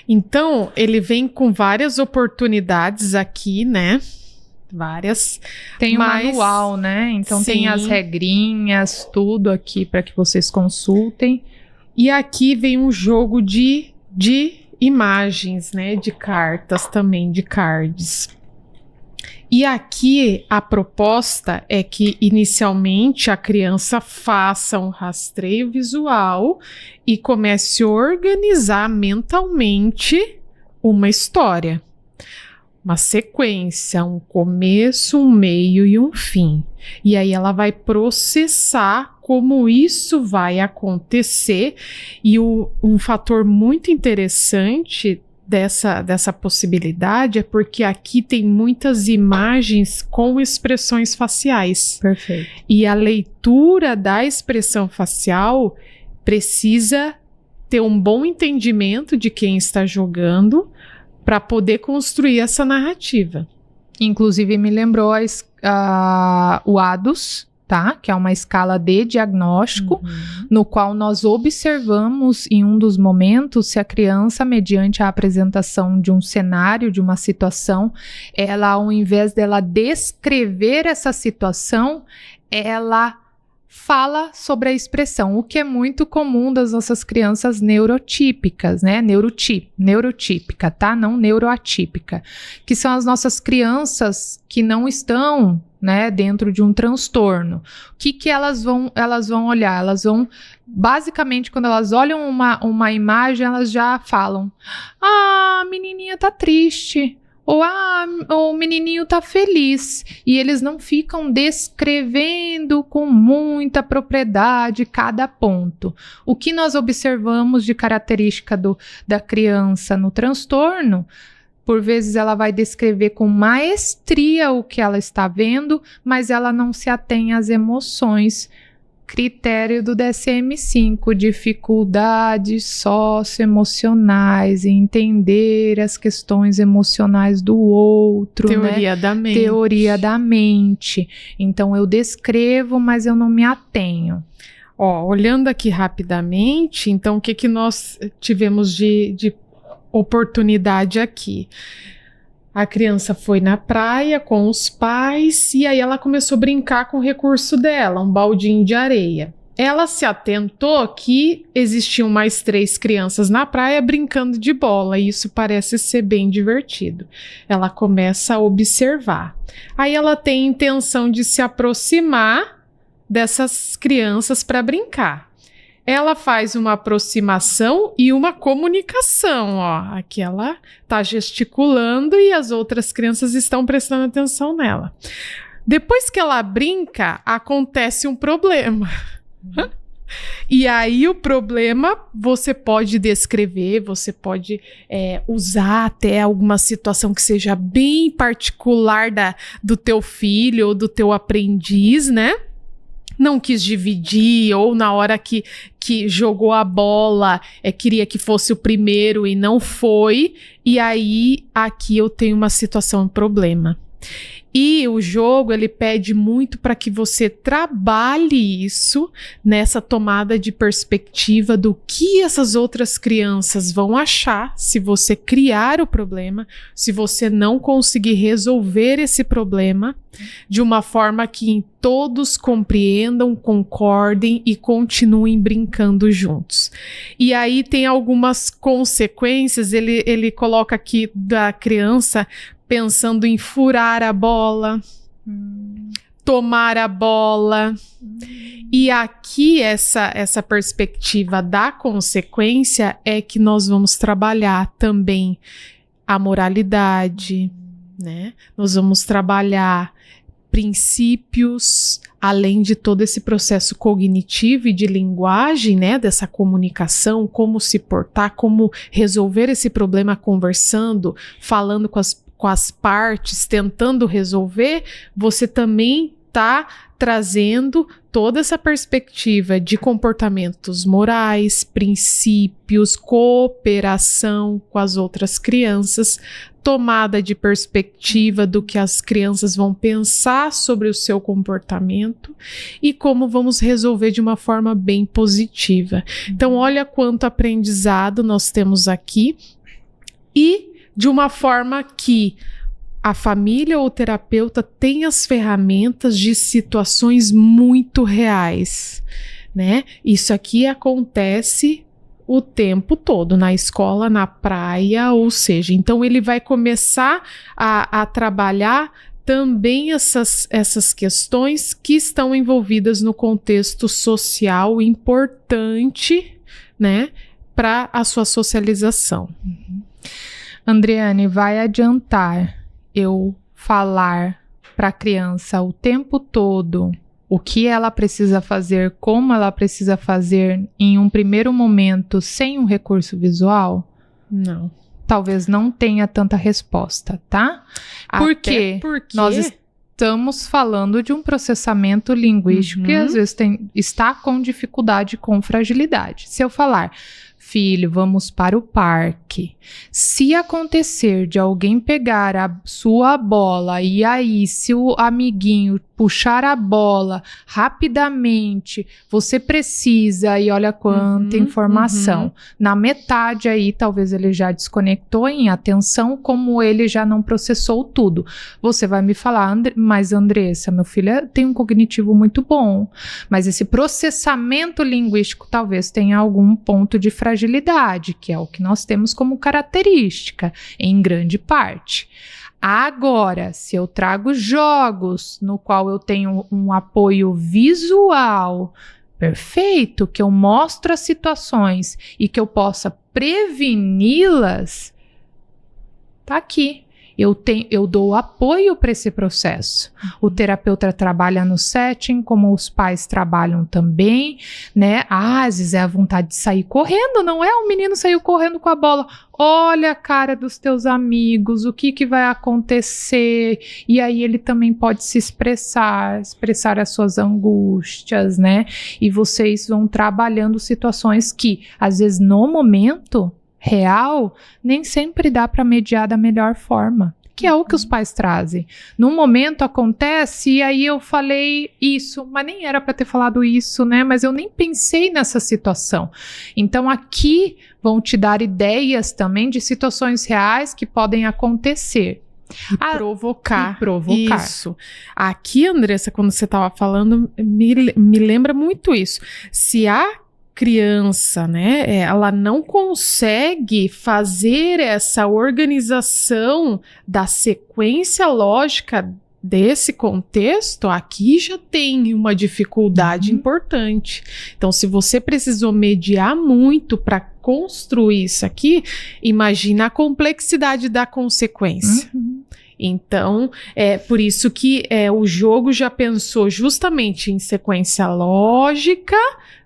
B: Então, ele vem com várias oportunidades aqui, né? Várias.
A: Tem um manual, né? Então tem as regrinhas, tudo aqui para que vocês consultem.
B: E aqui vem um jogo de imagens, né? De cartas também, de cards. E aqui a proposta é que inicialmente a criança faça um rastreio visual e comece a organizar mentalmente uma história, uma sequência, um começo, um meio e um fim. E aí ela vai processar como isso vai acontecer. E um fator muito interessante dessa possibilidade é porque aqui tem muitas imagens com expressões faciais.
A: Perfeito.
B: E a leitura da expressão facial precisa ter um bom entendimento de quem está jogando para poder construir essa narrativa.
A: Inclusive me lembrou o ADOS, tá? Que é uma escala de diagnóstico, no qual nós observamos em um dos momentos se a criança, mediante a apresentação de um cenário, de uma situação, ela, ao invés dela descrever essa situação, ela fala sobre a expressão, o que é muito comum das nossas crianças neurotípicas, né? Neurotípica, tá? Não neuroatípica, que são as nossas crianças que não estão, né, dentro de um transtorno. O que elas vão olhar? Elas vão, basicamente, quando elas olham uma imagem, elas já falam: a menininha tá triste, ou o menininho tá feliz, e eles não ficam descrevendo com muita propriedade cada ponto. O que nós observamos de característica da criança no transtorno Por vezes ela vai descrever com maestria o que ela está vendo, mas ela não se atém às emoções. Critério do DSM-5, dificuldades socioemocionais, entender as questões emocionais do outro,
B: Teoria da mente.
A: Teoria da mente. Então eu descrevo, mas eu não me atenho.
B: Olhando aqui rapidamente, então o que nós tivemos de oportunidade aqui? A criança foi na praia com os pais e aí ela começou a brincar com o recurso dela, um baldinho de areia. Ela se atentou que existiam mais 3 crianças na praia brincando de bola e isso parece ser bem divertido. Ela começa a observar. Aí ela tem a intenção de se aproximar dessas crianças para brincar. Ela faz uma aproximação e uma comunicação, Aqui ela está gesticulando e as outras crianças estão prestando atenção nela. Depois que ela brinca, acontece um problema. E aí o problema você pode descrever, você pode usar até alguma situação que seja bem particular do teu filho ou do teu aprendiz, né? Não quis dividir, ou na hora que jogou a bola, queria que fosse o primeiro e não foi, e aí aqui eu tenho uma situação, um problema. E o jogo, ele pede muito para que você trabalhe isso nessa tomada de perspectiva do que essas outras crianças vão achar se você criar o problema, se você não conseguir resolver esse problema de uma forma que todos compreendam, concordem e continuem brincando juntos. E aí tem algumas consequências, ele coloca aqui da criança pensando em furar a bola, tomar a bola. E aqui essa perspectiva da consequência é que nós vamos trabalhar também a moralidade, né? Nós vamos trabalhar princípios, além de todo esse processo cognitivo e de linguagem, né, dessa comunicação, como se portar, como resolver esse problema conversando, falando com as partes, tentando resolver. Você também está trazendo toda essa perspectiva de comportamentos morais, princípios, cooperação com as outras crianças, tomada de perspectiva do que as crianças vão pensar sobre o seu comportamento e como vamos resolver de uma forma bem positiva. Então, olha quanto aprendizado nós temos aqui e de uma forma que a família ou o terapeuta tem as ferramentas de situações muito reais, né? Isso aqui acontece o tempo todo, na escola, na praia, ou seja, então ele vai começar a trabalhar também essas questões que estão envolvidas no contexto social importante, né, para a sua socialização.
A: Andreane, vai adiantar eu falar para a criança o tempo todo o que ela precisa fazer, como ela precisa fazer em um primeiro momento sem um recurso visual?
B: Não.
A: Talvez não tenha tanta resposta, tá? Porque nós estamos falando de um processamento linguístico que às vezes está com dificuldade, com fragilidade. Se eu falar, filho, vamos para o parque. Se acontecer de alguém pegar a sua bola e aí, se o amiguinho puxar a bola rapidamente, você precisa, e olha quanta informação. Na metade aí, talvez ele já desconectou em atenção, como ele já não processou tudo. Você vai me falar, mas Andressa, meu filho tem um cognitivo muito bom, mas esse processamento linguístico talvez tenha algum ponto de fragilidade, que é o que nós temos como característica, em grande parte. Agora, se eu trago jogos no qual eu tenho um apoio visual perfeito, que eu mostro as situações e que eu possa preveni-las, tá aqui. eu dou apoio para esse processo. O terapeuta trabalha no setting, como os pais trabalham também, né? Às vezes é a vontade de sair correndo, não é? O menino saiu correndo com a bola. Olha a cara dos teus amigos, o que vai acontecer? E aí ele também pode se expressar as suas angústias, né? E vocês vão trabalhando situações que, às vezes, no momento real, nem sempre dá para mediar da melhor forma, que é o que os pais trazem. No momento acontece e aí eu falei isso, mas nem era para ter falado isso, né? Mas eu nem pensei nessa situação. Então aqui vão te dar ideias também de situações reais que podem acontecer.
B: E provocar.
A: Isso.
B: Aqui, Andressa, quando você estava falando, me lembra muito isso. Se a criança, né, ela não consegue fazer essa organização da sequência lógica desse contexto, aqui já tem uma dificuldade importante. Então, se você precisou mediar muito para construir isso aqui, imagina a complexidade da consequência. Então, é por isso que o jogo já pensou justamente em sequência lógica,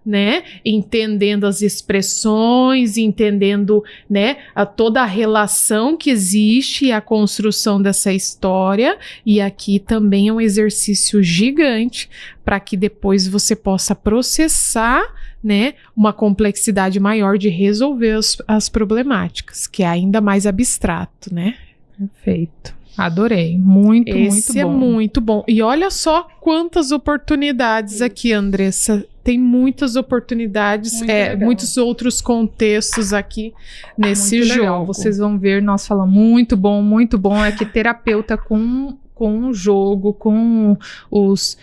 B: né? Entendendo as expressões, entendendo, né, toda a relação que existe e a construção dessa história. E aqui também é um exercício gigante para que depois você possa processar, né, uma complexidade maior de resolver as problemáticas, que é ainda mais abstrato, né?
A: Perfeito. Adorei. Muito bom.
B: Esse é muito bom. E olha só quantas oportunidades aqui, Andressa. Tem muitas oportunidades, muitos outros contextos aqui nesse
A: muito
B: jogo.
A: Legal. Vocês vão ver, nós falamos muito bom. É que terapeuta com o jogo, com os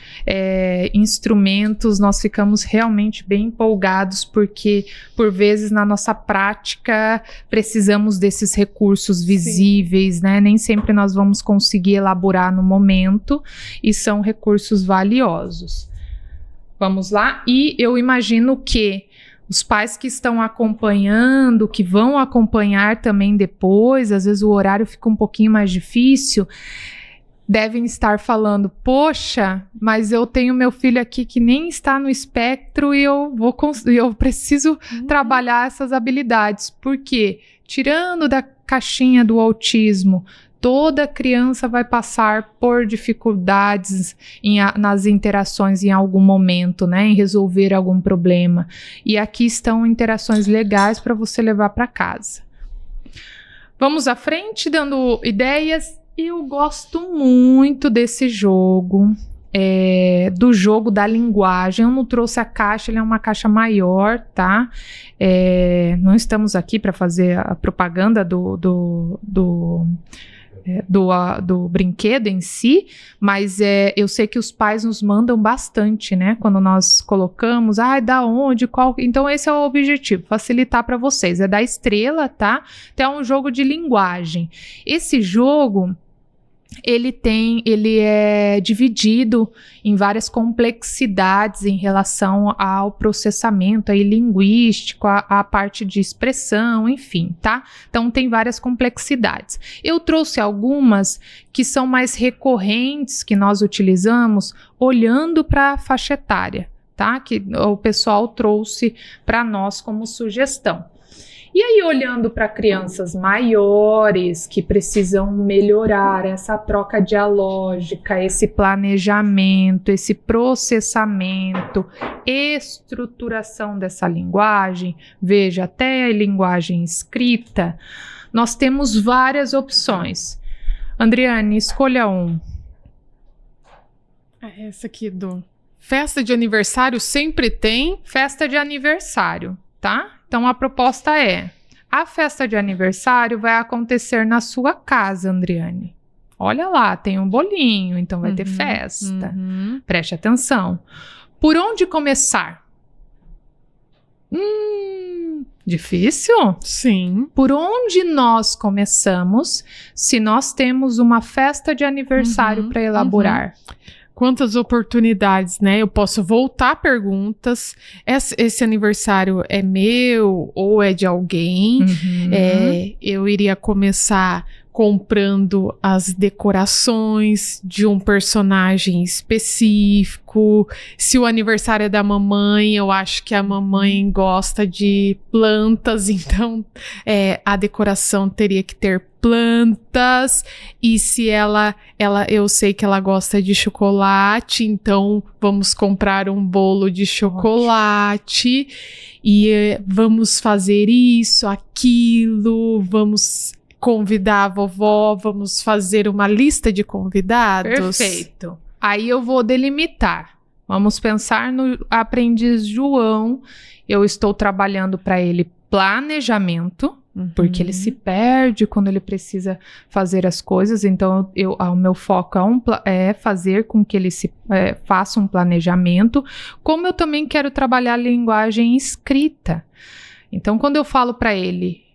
A: instrumentos, nós ficamos realmente bem empolgados, porque por vezes na nossa prática precisamos desses recursos visíveis, né? Nem sempre nós vamos conseguir elaborar no momento e são recursos valiosos. Vamos lá? E eu imagino que os pais que estão acompanhando, que vão acompanhar também depois, às vezes o horário fica um pouquinho mais difícil, devem estar falando, poxa, mas eu tenho meu filho aqui que nem está no espectro e eu preciso trabalhar essas habilidades. Por quê? Tirando da caixinha do autismo, toda criança vai passar por dificuldades nas interações em algum momento, né? Em resolver algum problema. E aqui estão interações legais para você levar para casa. Vamos à frente, dando ideias. Eu gosto muito desse jogo, do jogo da linguagem. Eu não trouxe a caixa, ele é uma caixa maior, tá? Não estamos aqui para fazer a propaganda do brinquedo em si, mas eu sei que os pais nos mandam bastante, né? Quando nós colocamos, da onde, qual... Então esse é o objetivo, facilitar para vocês. É da Estrela, tá? Então é um jogo de linguagem. Esse jogo... Ele é dividido em várias complexidades em relação ao processamento aí linguístico, a parte de expressão, enfim, tá? Então tem várias complexidades. Eu trouxe algumas que são mais recorrentes, que nós utilizamos olhando para a faixa etária, tá? Que o pessoal trouxe para nós como sugestão. E aí, olhando para crianças maiores que precisam melhorar essa troca dialógica, esse planejamento, esse processamento, estruturação dessa linguagem, veja, até a linguagem escrita, nós temos várias opções. Andriane, escolha um.
B: Essa aqui do festa de aniversário sempre tem.
A: Festa de aniversário, tá? Então, a proposta a festa de aniversário vai acontecer na sua casa, Andriane. Olha lá, tem um bolinho, então vai ter festa. Preste atenção. Por onde começar? Difícil?
B: Sim.
A: Por onde nós começamos se nós temos uma festa de aniversário para elaborar?
B: Quantas oportunidades, né? Eu posso voltar perguntas. Esse aniversário é meu ou é de alguém? Eu iria começar comprando as decorações de um personagem específico. Se o aniversário é da mamãe, eu acho que a mamãe gosta de plantas, então a decoração teria que ter plantas. E se eu sei que ela gosta de chocolate, então vamos comprar um bolo de chocolate e vamos fazer isso, aquilo, vamos convidar a vovó, vamos fazer uma lista de convidados.
A: Perfeito. Aí eu vou delimitar. Vamos pensar no aprendiz João. Eu estou trabalhando para ele planejamento, porque ele se perde quando ele precisa fazer as coisas. Então, o meu foco é fazer com que ele faça um planejamento. Como eu também quero trabalhar a linguagem escrita. Então, quando eu falo para ele,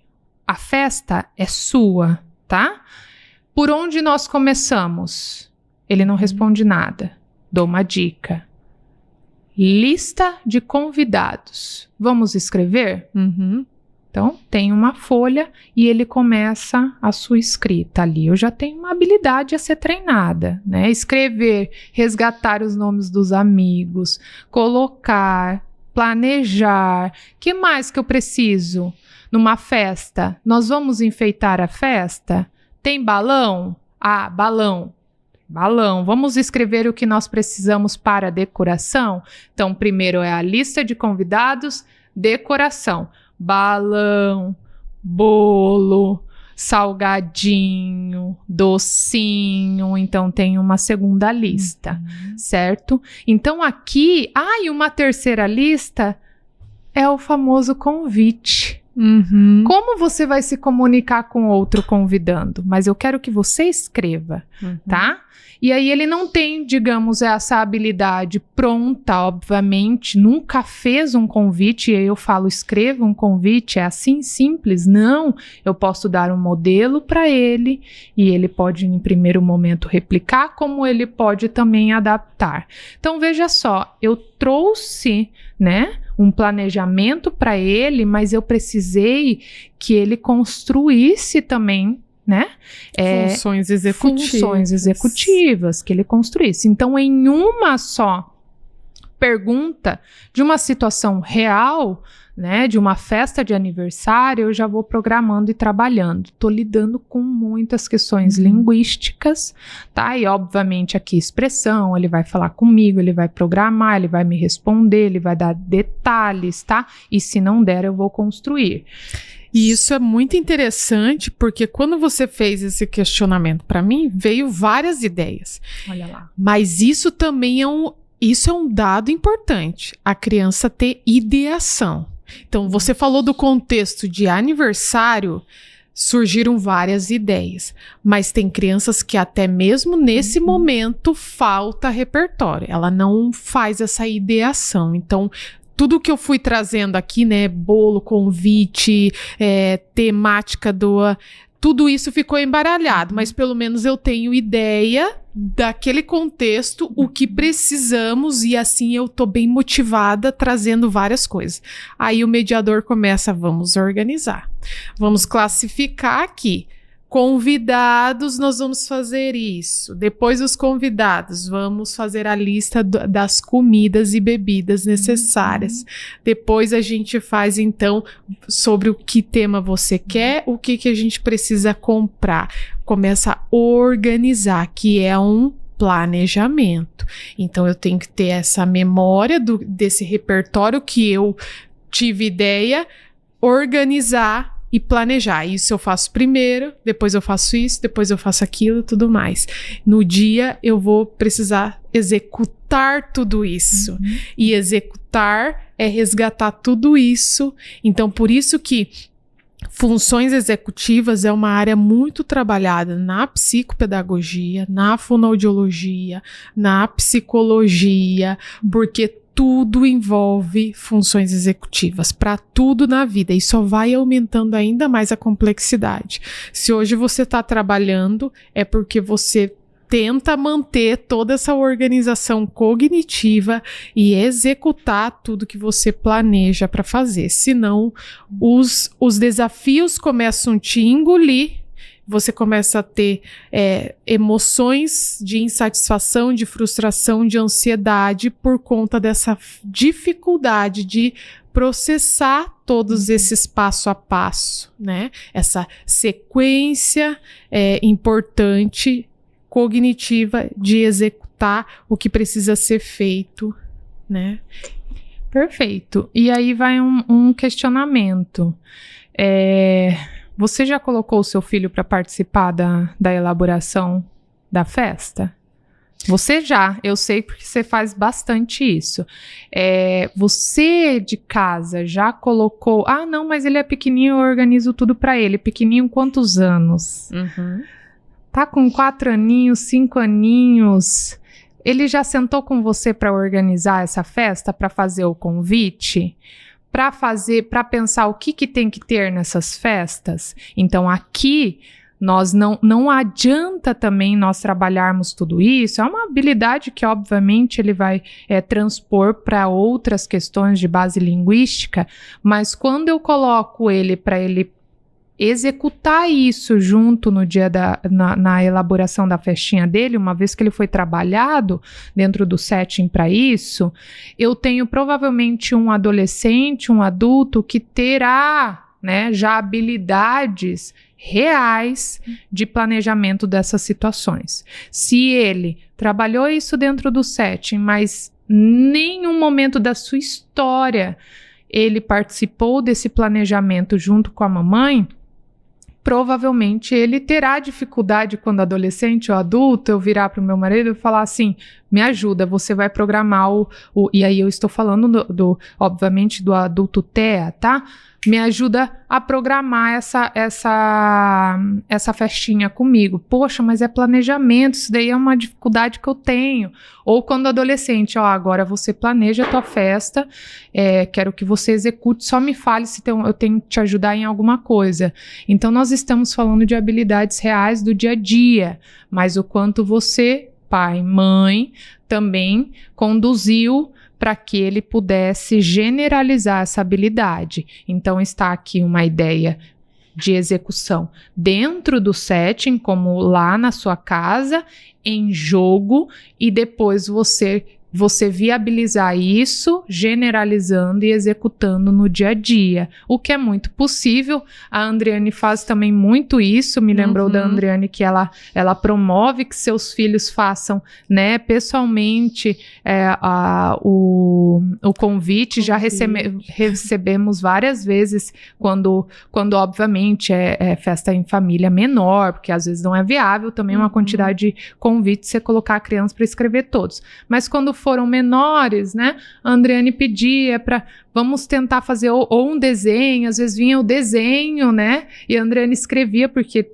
A: a festa é sua, tá? Por onde nós começamos? Ele não responde nada. Dou uma dica. Lista de convidados. Vamos escrever? Então, tem uma folha e ele começa a sua escrita ali. Eu já tenho uma habilidade a ser treinada, né? Escrever, resgatar os nomes dos amigos, colocar, planejar. Que mais que eu preciso? Numa festa, nós vamos enfeitar a festa? Tem balão? Ah, balão. Balão. Vamos escrever o que nós precisamos para a decoração? Então, primeiro é a lista de convidados, decoração. Balão, bolo, salgadinho, docinho. Então, tem uma segunda lista, certo? Então, aqui... e uma terceira lista é o famoso convite. Como você vai se comunicar com outro convidando? Mas eu quero que você escreva, tá? E aí ele não tem, digamos, essa habilidade pronta, obviamente, nunca fez um convite, e aí eu falo, escreva um convite, é assim simples? Não, eu posso dar um modelo para ele, e ele pode, em primeiro momento, replicar, como ele pode também adaptar. Então, veja só, eu trouxe, né, um planejamento para ele, mas eu precisei que ele construísse também, né?
B: Funções executivas.
A: Funções executivas que ele construísse. Então, em uma só pergunta de uma situação real, né, de uma festa de aniversário, eu já vou programando e trabalhando. Estou lidando com muitas questões linguísticas, tá? E, obviamente, aqui expressão, ele vai falar comigo, ele vai programar, ele vai me responder, ele vai dar detalhes, tá? E se não der, eu vou construir.
B: E isso é muito interessante, porque quando você fez esse questionamento para mim, veio várias ideias.
A: Olha lá.
B: Mas isso também é um dado importante, a criança ter ideação. Então, você falou do contexto de aniversário, surgiram várias ideias, mas tem crianças que até mesmo nesse momento falta repertório, ela não faz essa ideação. Então, tudo que eu fui trazendo aqui, né, bolo, convite, temática tudo isso ficou embaralhado, mas pelo menos eu tenho ideia daquele contexto, o que precisamos, e assim eu tô bem motivada trazendo várias coisas. Aí o mediador começa, vamos organizar, vamos classificar aqui. Convidados, nós vamos fazer isso. Depois dos convidados, vamos fazer a lista das comidas e bebidas necessárias. Depois a gente faz, então, sobre o que tema você quer, o que a gente precisa comprar. Começa a organizar, que é um planejamento. Então, eu tenho que ter essa memória desse repertório que eu tive ideia, organizar e planejar. Isso eu faço primeiro, depois eu faço isso, depois eu faço aquilo e tudo mais. No dia eu vou precisar executar tudo isso. E executar é resgatar tudo isso. Então, por isso que funções executivas é uma área muito trabalhada na psicopedagogia, na fonoaudiologia, na psicologia, porque tudo envolve funções executivas, para tudo na vida, e só vai aumentando ainda mais a complexidade. Se hoje você está trabalhando, é porque você tenta manter toda essa organização cognitiva e executar tudo que você planeja para fazer, senão os desafios começam a te engolir, você começa a ter emoções de insatisfação, de frustração, de ansiedade por conta dessa dificuldade de processar todos esses passo a passo, né? Essa sequência importante, cognitiva, de executar o que precisa ser feito, né?
A: Perfeito. E aí vai um questionamento. Você já colocou o seu filho para participar da elaboração da festa? Você já, eu sei porque você faz bastante isso. Você de casa já colocou... Ah, não, mas ele é pequenininho, eu organizo tudo para ele. Pequenininho, quantos anos? Tá com 4 aninhos, 5 aninhos. Ele já sentou com você para organizar essa festa, para fazer o convite? Para pensar o que tem que ter nessas festas? Então, aqui... Nós não adianta também nós trabalharmos tudo isso. É uma habilidade que, obviamente, ele vai transpor para outras questões de base linguística, mas quando eu coloco ele para ele executar isso junto no dia na elaboração da festinha dele, uma vez que ele foi trabalhado dentro do setting para isso, eu tenho provavelmente um adolescente, um adulto que terá, né, já habilidades reais de planejamento dessas situações. Se ele trabalhou isso dentro do setting, mas nenhum momento da sua história ele participou desse planejamento junto com a mamãe, provavelmente ele terá dificuldade quando adolescente ou adulto, eu virar para o meu marido e falar assim, me ajuda, você vai programar e aí eu estou falando obviamente do adulto TEA, tá? Me ajuda a programar essa festinha comigo. Poxa, mas é planejamento, isso daí é uma dificuldade que eu tenho. Ou quando adolescente, agora você planeja a tua festa, quero que você execute, só me fale se eu tenho que te ajudar em alguma coisa. Então, nós estamos falando de habilidades reais do dia a dia, mas o quanto você, pai, mãe, também conduziu para que ele pudesse generalizar essa habilidade. Então, está aqui uma ideia de execução dentro do setting, como lá na sua casa, em jogo, e depois você viabilizar isso, generalizando e executando no dia a dia, o que é muito possível. A Andriane faz também muito isso, me lembrou da Andriane que ela promove que seus filhos façam, né, pessoalmente o convite. Já recebemos várias vezes quando obviamente é festa em família menor, porque às vezes não é viável também uma quantidade de convites, você colocar a criança para escrever todos, mas quando foram menores, né, a Andriane pedia para vamos tentar fazer ou um desenho, às vezes vinha o desenho, né, e a Andriane escrevia, porque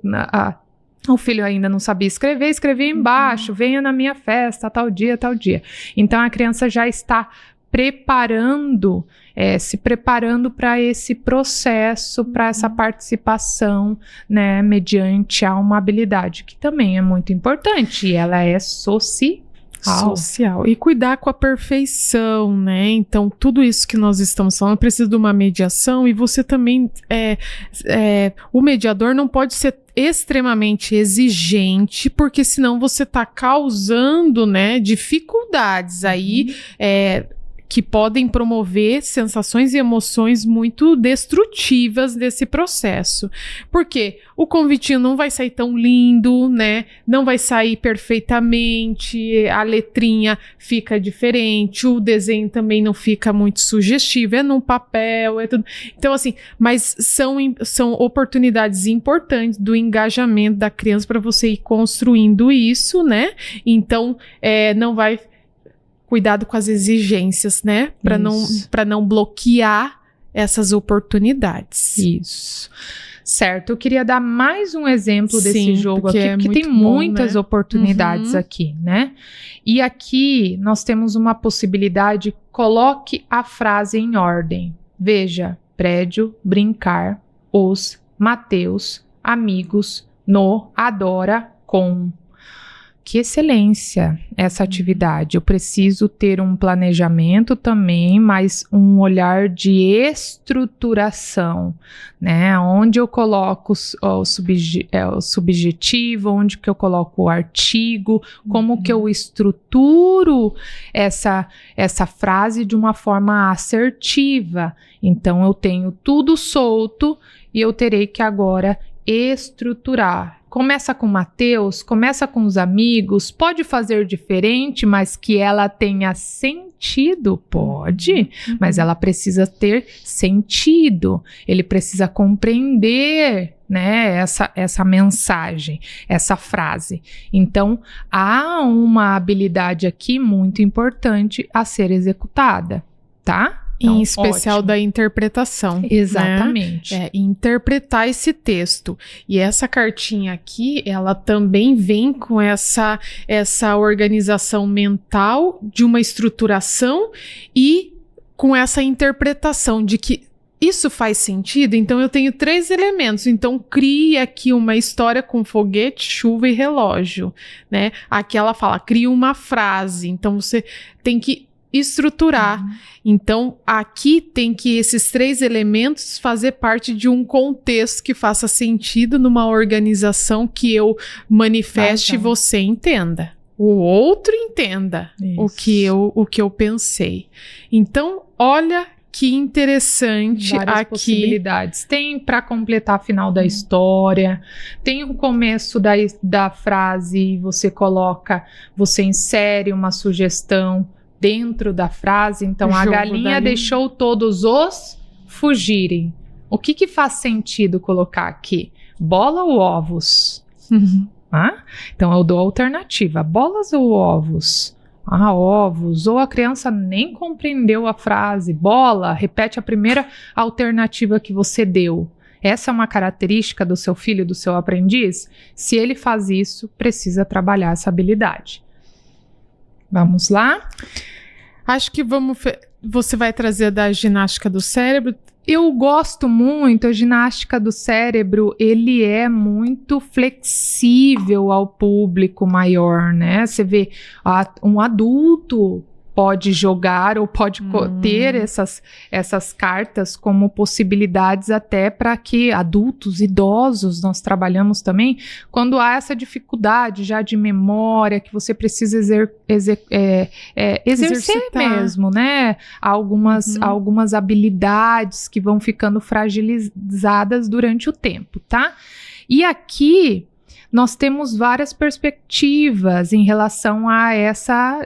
A: o filho ainda não sabia escrever, escrevia embaixo, venha na minha festa, tal dia, tal dia. Então a criança já está se preparando para esse processo, para essa participação, né, mediante uma habilidade que também é muito importante, e ela é social.
B: E cuidar com a perfeição, né? Então, tudo isso que nós estamos falando precisa de uma mediação, e você também, o mediador não pode ser extremamente exigente, porque senão você está causando, né, dificuldades aí, que podem promover sensações e emoções muito destrutivas desse processo. Porque o convitinho não vai sair tão lindo, né? Não vai sair perfeitamente, a letrinha fica diferente, o desenho também não fica muito sugestivo, é no papel, é tudo. Então, assim, mas são oportunidades importantes do engajamento da criança para você ir construindo isso, né? Então, não vai... Cuidado com as exigências, né? Para não bloquear essas oportunidades.
A: Isso. Certo. Eu queria dar mais um exemplo desse jogo aqui, porque tem muitas oportunidades aqui, né? E aqui nós temos uma possibilidade, coloque a frase em ordem. Veja, prédio, brincar, os, Mateus, amigos, no, adora, com. que excelência essa atividade. Eu preciso ter um planejamento também, mas um olhar de estruturação, né? Onde eu coloco o subjetivo, onde que eu coloco o artigo, como que eu estruturo essa frase de uma forma assertiva. Então, eu tenho tudo solto e eu terei que agora estruturar. Começa com Mateus, começa com os amigos, pode fazer diferente, mas que ela tenha sentido? Pode, mas ela precisa ter sentido, ele precisa compreender, né, essa mensagem, essa frase. Então, há uma habilidade aqui muito importante a ser executada, tá? Então,
B: em especial
A: ótimo.
B: Da interpretação.
A: Exatamente.
B: Né? Interpretar esse texto. E essa cartinha aqui, ela também vem com essa organização mental de uma estruturação e com essa interpretação de que isso faz sentido. Então, eu tenho 3 elementos. Então, crie aqui uma história com foguete, chuva e relógio. Né? Aqui ela fala, crie uma frase. Então, você tem que estruturar. Então, aqui tem que esses 3 elementos fazer parte de um contexto que faça sentido numa organização que eu manifeste e você entenda. O outro entenda o que eu pensei. Então, olha que interessante.
A: Várias
B: aqui.
A: Possibilidades. Tem para completar a final da história, tem o começo da frase, você insere uma sugestão dentro da frase. Então, a galinha deixou todos os fugirem. O que faz sentido colocar aqui? Bola ou ovos? Então, eu dou a alternativa. Bolas ou ovos? Ovos. Ou a criança nem compreendeu a frase. Bola, repete a primeira alternativa que você deu. Essa é uma característica do seu filho, do seu aprendiz? Se ele faz isso, precisa trabalhar essa habilidade. Vamos lá?
B: Acho que você vai trazer da ginástica do cérebro.
A: Eu gosto muito, a ginástica do cérebro, ele é muito flexível ao público maior, né? Você vê, um adulto pode jogar ou pode ter essas cartas como possibilidades até para que adultos, idosos, nós trabalhamos também, quando há essa dificuldade já de memória, que você precisa exercer mesmo, né? Algumas habilidades que vão ficando fragilizadas durante o tempo, tá? E aqui nós temos várias perspectivas em relação a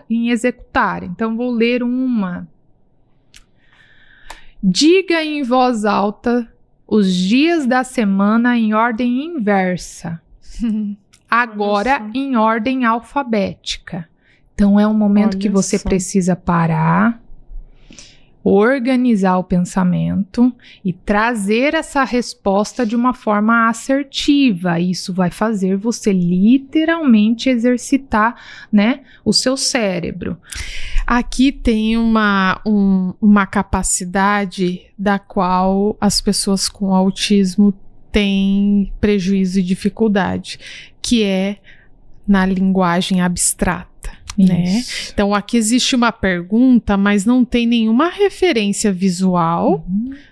A: em executar. Então, vou ler uma. Diga em voz alta os dias da semana em ordem inversa. Agora, em ordem alfabética. Então, é um momento que você precisa parar, organizar o pensamento e trazer essa resposta de uma forma assertiva. Isso vai fazer você literalmente exercitar, né, o seu cérebro.
B: Aqui tem uma capacidade da qual as pessoas com autismo têm prejuízo e dificuldade, que é na linguagem abstrata. Né? Então, aqui existe uma pergunta, mas não tem nenhuma referência visual,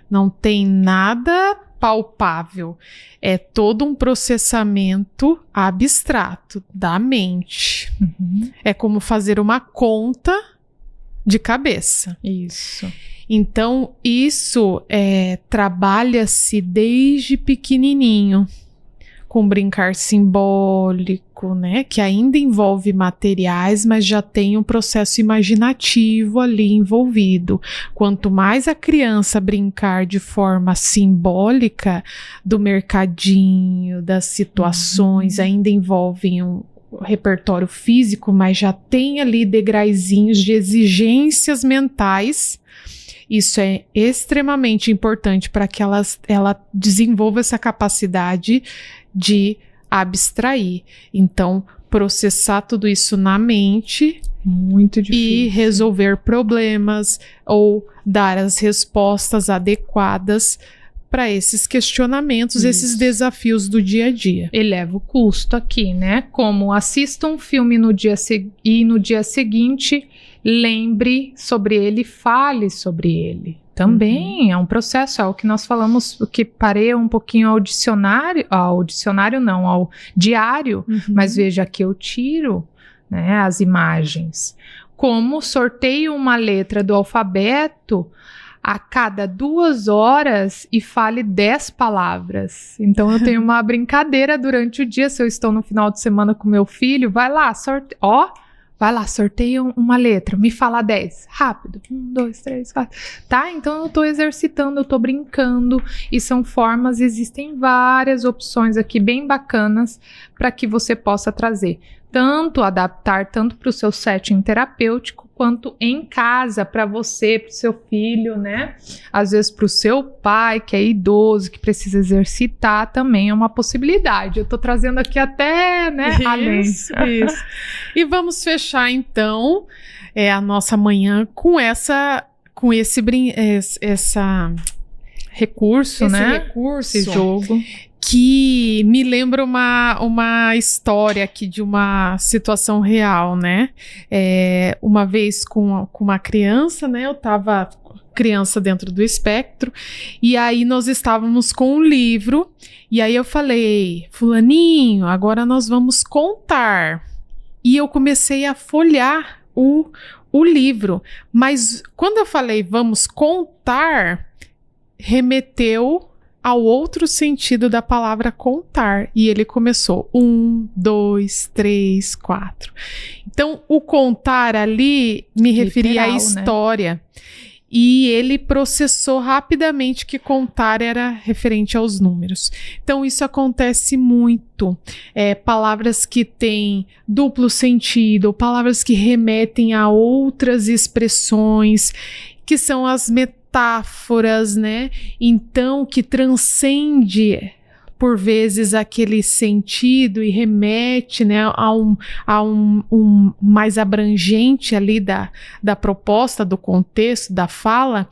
B: não tem nada palpável. É todo um processamento abstrato da mente. É como fazer uma conta de cabeça.
A: Isso.
B: Então, isso trabalha-se desde pequenininho, com brincar simbólico, né, que ainda envolve materiais, mas já tem um processo imaginativo ali envolvido. Quanto mais a criança brincar de forma simbólica do mercadinho, das situações, ainda envolvem um repertório físico, mas já tem ali degraizinhos de exigências mentais. Isso é extremamente importante para que ela desenvolva essa capacidade de abstrair. Então, processar tudo isso na mente,
A: muito difícil,
B: e resolver problemas ou dar as respostas adequadas para esses questionamentos, esses desafios do dia a dia.
A: Eleva o custo aqui, né? Como assista um filme no dia e no dia seguinte lembre sobre ele, fale sobre ele. Também é um processo, é o que nós falamos, que pareia um pouquinho ao diário, mas veja que eu tiro, né, as imagens. Como sorteio uma letra do alfabeto a cada 2 horas e fale 10 palavras. Então eu tenho uma brincadeira durante o dia, se eu estou no final de semana com meu filho, vai lá, sorteia uma letra, me fala 10, rápido, 1, 2, 3, 4, tá? Então eu tô exercitando, eu tô brincando, e são formas, existem várias opções aqui bem bacanas para que você possa trazer, adaptar tanto para o seu setting terapêutico, quanto em casa, para você, para o seu filho, né? Às vezes para o seu pai, que é idoso, que precisa exercitar, também é uma possibilidade. Eu tô trazendo aqui até, né?
B: Isso. E vamos fechar, então, a nossa manhã com esse recurso, né? Esse jogo. Que me lembra uma história aqui de uma situação real, né? Uma vez com uma criança, né? Eu tava criança dentro do espectro, e aí nós estávamos com um livro, e aí eu falei, fulaninho, agora nós vamos contar. E eu comecei a folhear o livro, mas quando eu falei vamos contar, remeteu ao outro sentido da palavra contar, e ele começou 1, 2, 3, 4. Então o contar ali me referia à história, né? E ele processou rapidamente que contar era referente aos números. Então isso acontece muito, palavras que têm duplo sentido, palavras que remetem a outras expressões, que são as metáforas, né? Então, que transcende, por vezes, aquele sentido e remete, né, a um mais abrangente ali da proposta, do contexto, da fala.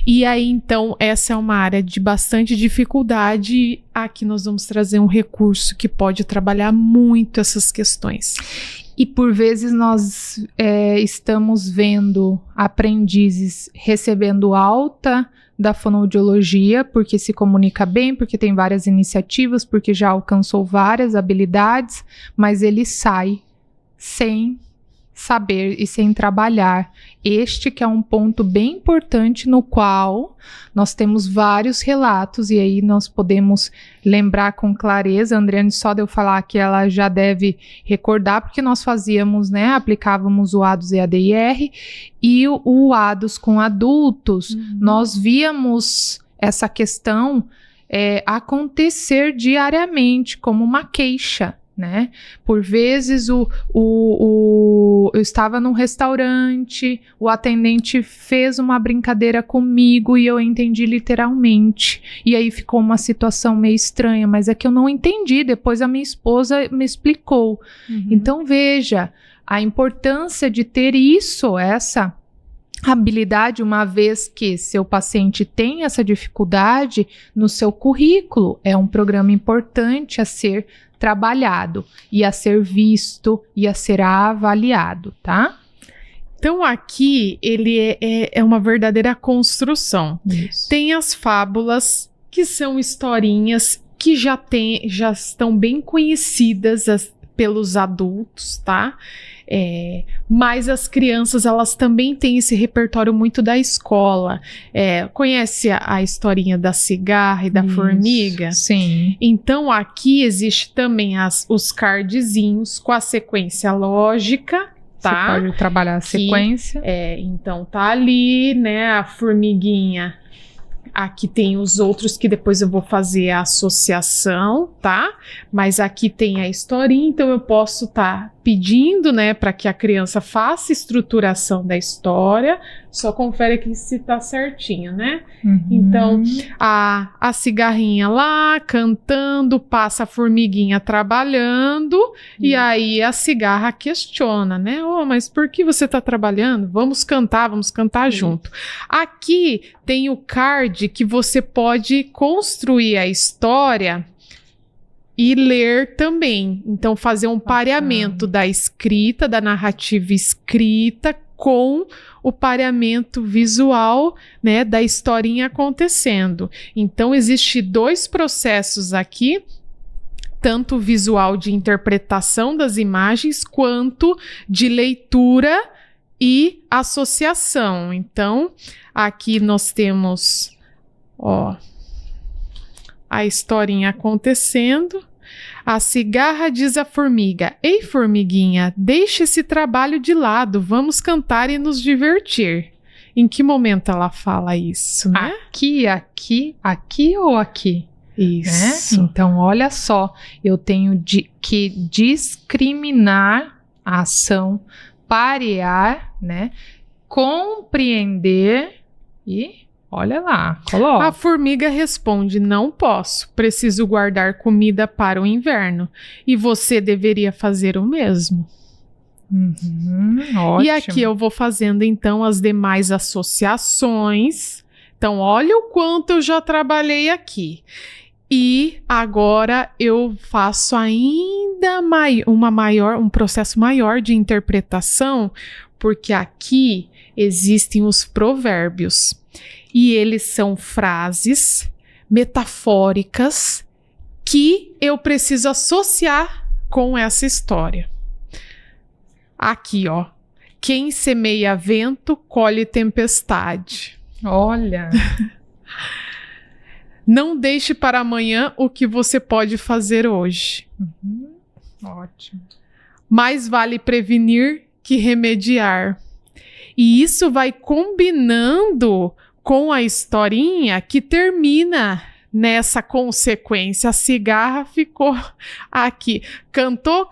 B: E aí, então, essa é uma área de bastante dificuldade. Aqui nós vamos trazer um recurso que pode trabalhar muito essas questões.
A: E por vezes nós estamos vendo aprendizes recebendo alta da fonoaudiologia, porque se comunica bem, porque tem várias iniciativas, porque já alcançou várias habilidades, mas ele sai sem saber e sem trabalhar. Este que é um ponto bem importante, no qual nós temos vários relatos, e aí nós podemos lembrar com clareza. A Andriane, só de eu falar que ela já deve recordar, porque nós fazíamos, né, aplicávamos o ADOS EADIR e o ADOS com adultos. Nós víamos essa questão acontecer diariamente como uma queixa, né? Por vezes eu estava num restaurante, o atendente fez uma brincadeira comigo e eu entendi literalmente, e aí ficou uma situação meio estranha, mas é que eu não entendi, depois a minha esposa me explicou. Então veja a importância de ter essa habilidade, uma vez que seu paciente tem essa dificuldade no seu currículo. É um programa importante a ser trabalhado e a ser visto e a ser avaliado, tá?
B: Então aqui ele é uma verdadeira construção.
A: Isso.
B: Tem as fábulas, que são historinhas que já estão bem conhecidas pelos adultos, tá? Mas as crianças, elas também têm esse repertório muito da escola. Conhece a historinha da cigarra e da formiga?
A: Sim.
B: Então aqui existe também os cardzinhos com a sequência lógica, tá?
A: Você pode trabalhar a sequência.
B: Então tá ali, né, a formiguinha. Aqui tem os outros que depois eu vou fazer a associação, tá? Mas aqui tem a historinha, então eu posso estar pedindo, né, para que a criança faça estruturação da história. Só confere aqui se tá certinho, né? Então, a cigarrinha lá cantando, passa a formiguinha trabalhando, e aí a cigarra questiona, né? Oh, mas por que você tá trabalhando? Vamos cantar junto. Aqui tem o card que você pode construir a história e ler também. Então, fazer um pareamento da escrita, da narrativa escrita com o pareamento visual, né, da historinha acontecendo. Então, existe 2 processos aqui, tanto visual de interpretação das imagens, quanto de leitura e associação. Então, aqui nós temos, a historinha acontecendo. A cigarra diz à formiga: Ei, formiguinha, deixe esse trabalho de lado, vamos cantar e nos divertir. Em que momento ela fala isso, né?
A: Aqui ou aqui?
B: Isso.
A: Né? Então, olha só, eu tenho que discriminar a ação, parear, né? Compreender e... Olha lá, coloca.
B: A formiga responde: Não posso, preciso guardar comida para o inverno. E você deveria fazer o mesmo.
A: Ótimo.
B: E aqui eu vou fazendo então as demais associações. Então, olha o quanto eu já trabalhei aqui. E agora eu faço ainda um processo maior de interpretação, porque aqui existem os provérbios. E eles são frases metafóricas que eu preciso associar com essa história. Aqui, quem semeia vento, colhe tempestade.
A: Olha.
B: Não deixe para amanhã o que você pode fazer hoje.
A: Ótimo.
B: Mais vale prevenir que remediar. E isso vai combinando com a historinha que termina nessa consequência. A cigarra ficou aqui. Cantou,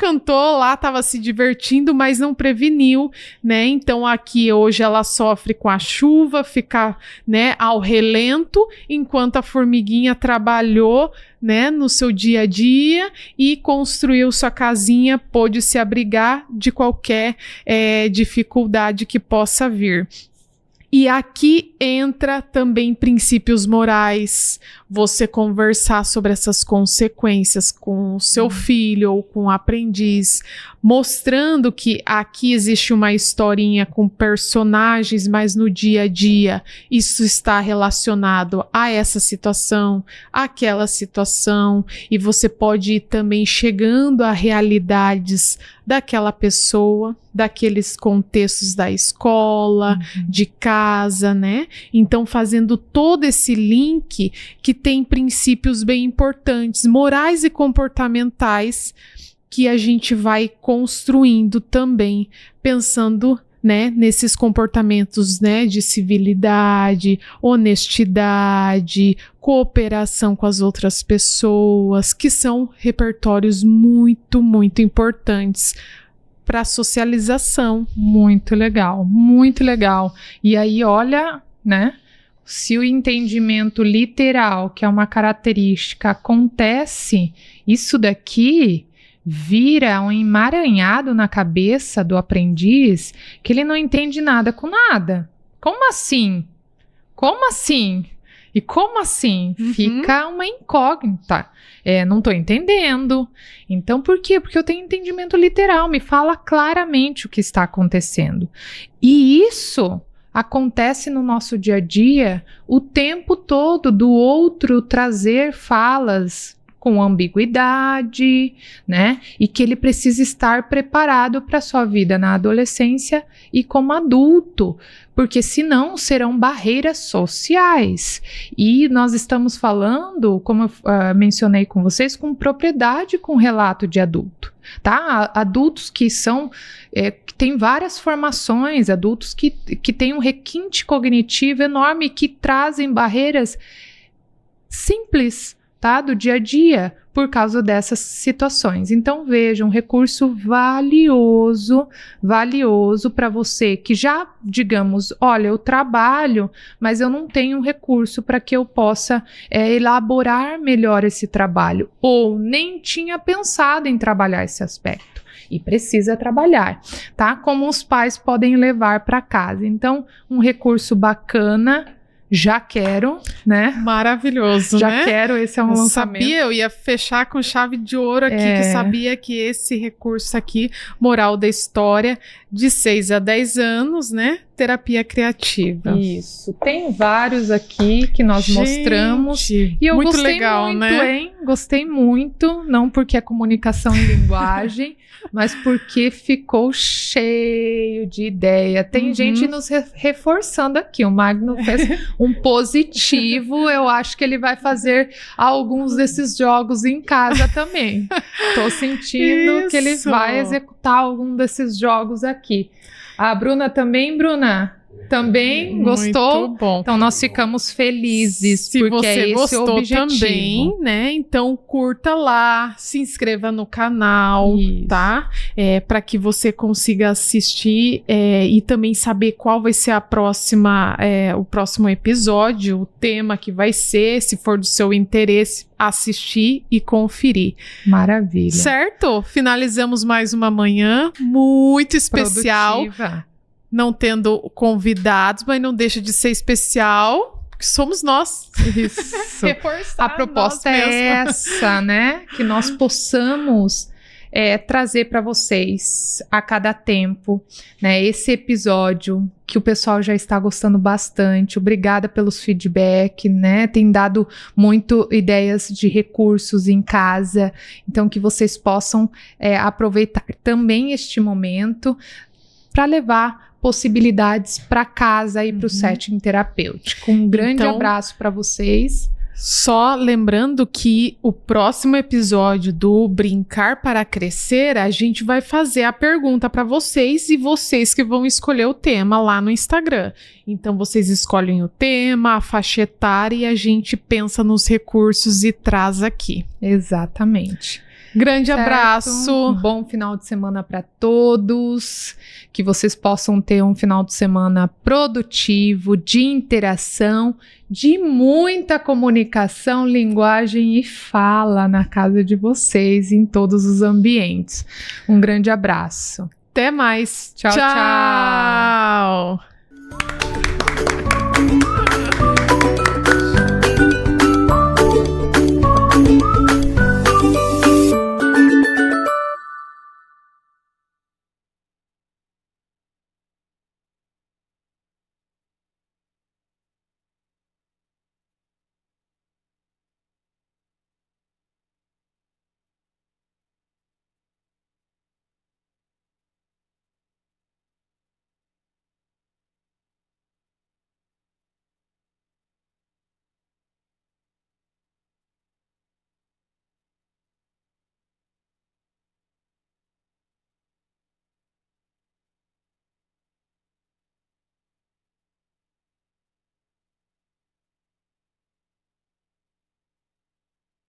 B: lá estava se divertindo, mas não preveniu, né? Então aqui hoje ela sofre com a chuva, fica, né, ao relento, enquanto a formiguinha trabalhou, né, no seu dia a dia e construiu sua casinha, pôde se abrigar de qualquer dificuldade que possa vir. E aqui entra também princípios morais, você conversar sobre essas consequências com o seu filho ou com o aprendiz, mostrando que aqui existe uma historinha com personagens, mas no dia a dia isso está relacionado a essa situação, àquela situação, e você pode ir também chegando a realidades daquela pessoa, daqueles contextos da escola, de casa, né? Então, fazendo todo esse link que tem princípios bem importantes, morais e comportamentais, que a gente vai construindo também, pensando, né, nesses comportamentos, né, de civilidade, honestidade, cooperação com as outras pessoas, que são repertórios muito, muito importantes para a socialização.
A: Muito legal, muito legal. E aí, olha, né, se o entendimento literal, que é uma característica, acontece, isso daqui vira um emaranhado na cabeça do aprendiz, que ele não entende nada com nada. Como assim? Como assim? E como assim? Fica uma incógnita. Não estou entendendo. Então, por quê? Porque eu tenho entendimento literal, me fala claramente o que está acontecendo. E isso acontece no nosso dia a dia o tempo todo, do outro trazer falas com ambiguidade, né? E que ele precisa estar preparado para a sua vida na adolescência e como adulto, porque senão serão barreiras sociais. E nós estamos falando, como eu mencionei com vocês, com propriedade com relato de adulto, tá? Adultos que são, que têm várias formações, adultos que têm um requinte cognitivo enorme, que trazem barreiras simples, tá, do dia a dia. por causa dessas situações. Então, veja, um recurso valioso para você que já, digamos, olha, eu trabalho, mas eu não tenho um recurso para que eu possa elaborar melhor esse trabalho, ou nem tinha pensado em trabalhar esse aspecto. E precisa trabalhar, tá? Como os pais podem levar para casa. Então, um recurso bacana, já quero, né?
B: Maravilhoso,
A: já
B: né?
A: Já quero, esse é um lançamento.
B: Sabia, eu ia fechar com chave de ouro aqui, que sabia que esse recurso aqui, moral da história, de 6 a 10 anos, né? Terapia criativa.
A: Isso. Tem vários aqui que nós mostramos. E eu
B: muito
A: gostei
B: legal,
A: muito,
B: né?
A: hein? Gostei muito. Não porque é comunicação em linguagem, mas porque ficou cheio de ideia. Tem gente nos reforçando aqui. O Magno fez um positivo. Eu acho que ele vai fazer alguns desses jogos em casa também. Tô sentindo que ele vai executar algum desses jogos aqui. A Bruna também, Bruna? Também gostou?
B: Muito bom.
A: Então nós ficamos felizes.
B: Se
A: porque
B: você
A: é esse
B: gostou
A: o objetivo.
B: também, né? Então curta lá, se inscreva no canal, tá? Para que você consiga assistir e também saber qual vai ser o próximo episódio, o tema que vai ser, se for do seu interesse, assistir e conferir.
A: Maravilha.
B: Certo? Finalizamos mais uma manhã muito especial.
A: Produtiva.
B: Não tendo convidados, mas não deixa de ser especial, porque somos nós.
A: Isso.
B: Reforçar
A: a proposta é essa, né? Que nós possamos trazer para vocês a cada tempo, né? Esse episódio que o pessoal já está gostando bastante. Obrigada pelos feedback, né? Tem dado muito ideias de recursos em casa. Então, que vocês possam aproveitar também este momento para levar possibilidades para casa e para o setting terapêutico. Um grande abraço para vocês.
B: Só lembrando que o próximo episódio do Brincar para Crescer, a gente vai fazer a pergunta para vocês e vocês que vão escolher o tema lá no Instagram. Então vocês escolhem o tema, a faixa etária e a gente pensa nos recursos e traz aqui.
A: Exatamente.
B: Grande abraço.
A: Um bom final de semana para todos. Que vocês possam ter um final de semana produtivo, de interação, de muita comunicação, linguagem e fala na casa de vocês, em todos os ambientes. Um grande abraço.
B: Até mais.
A: Tchau, tchau.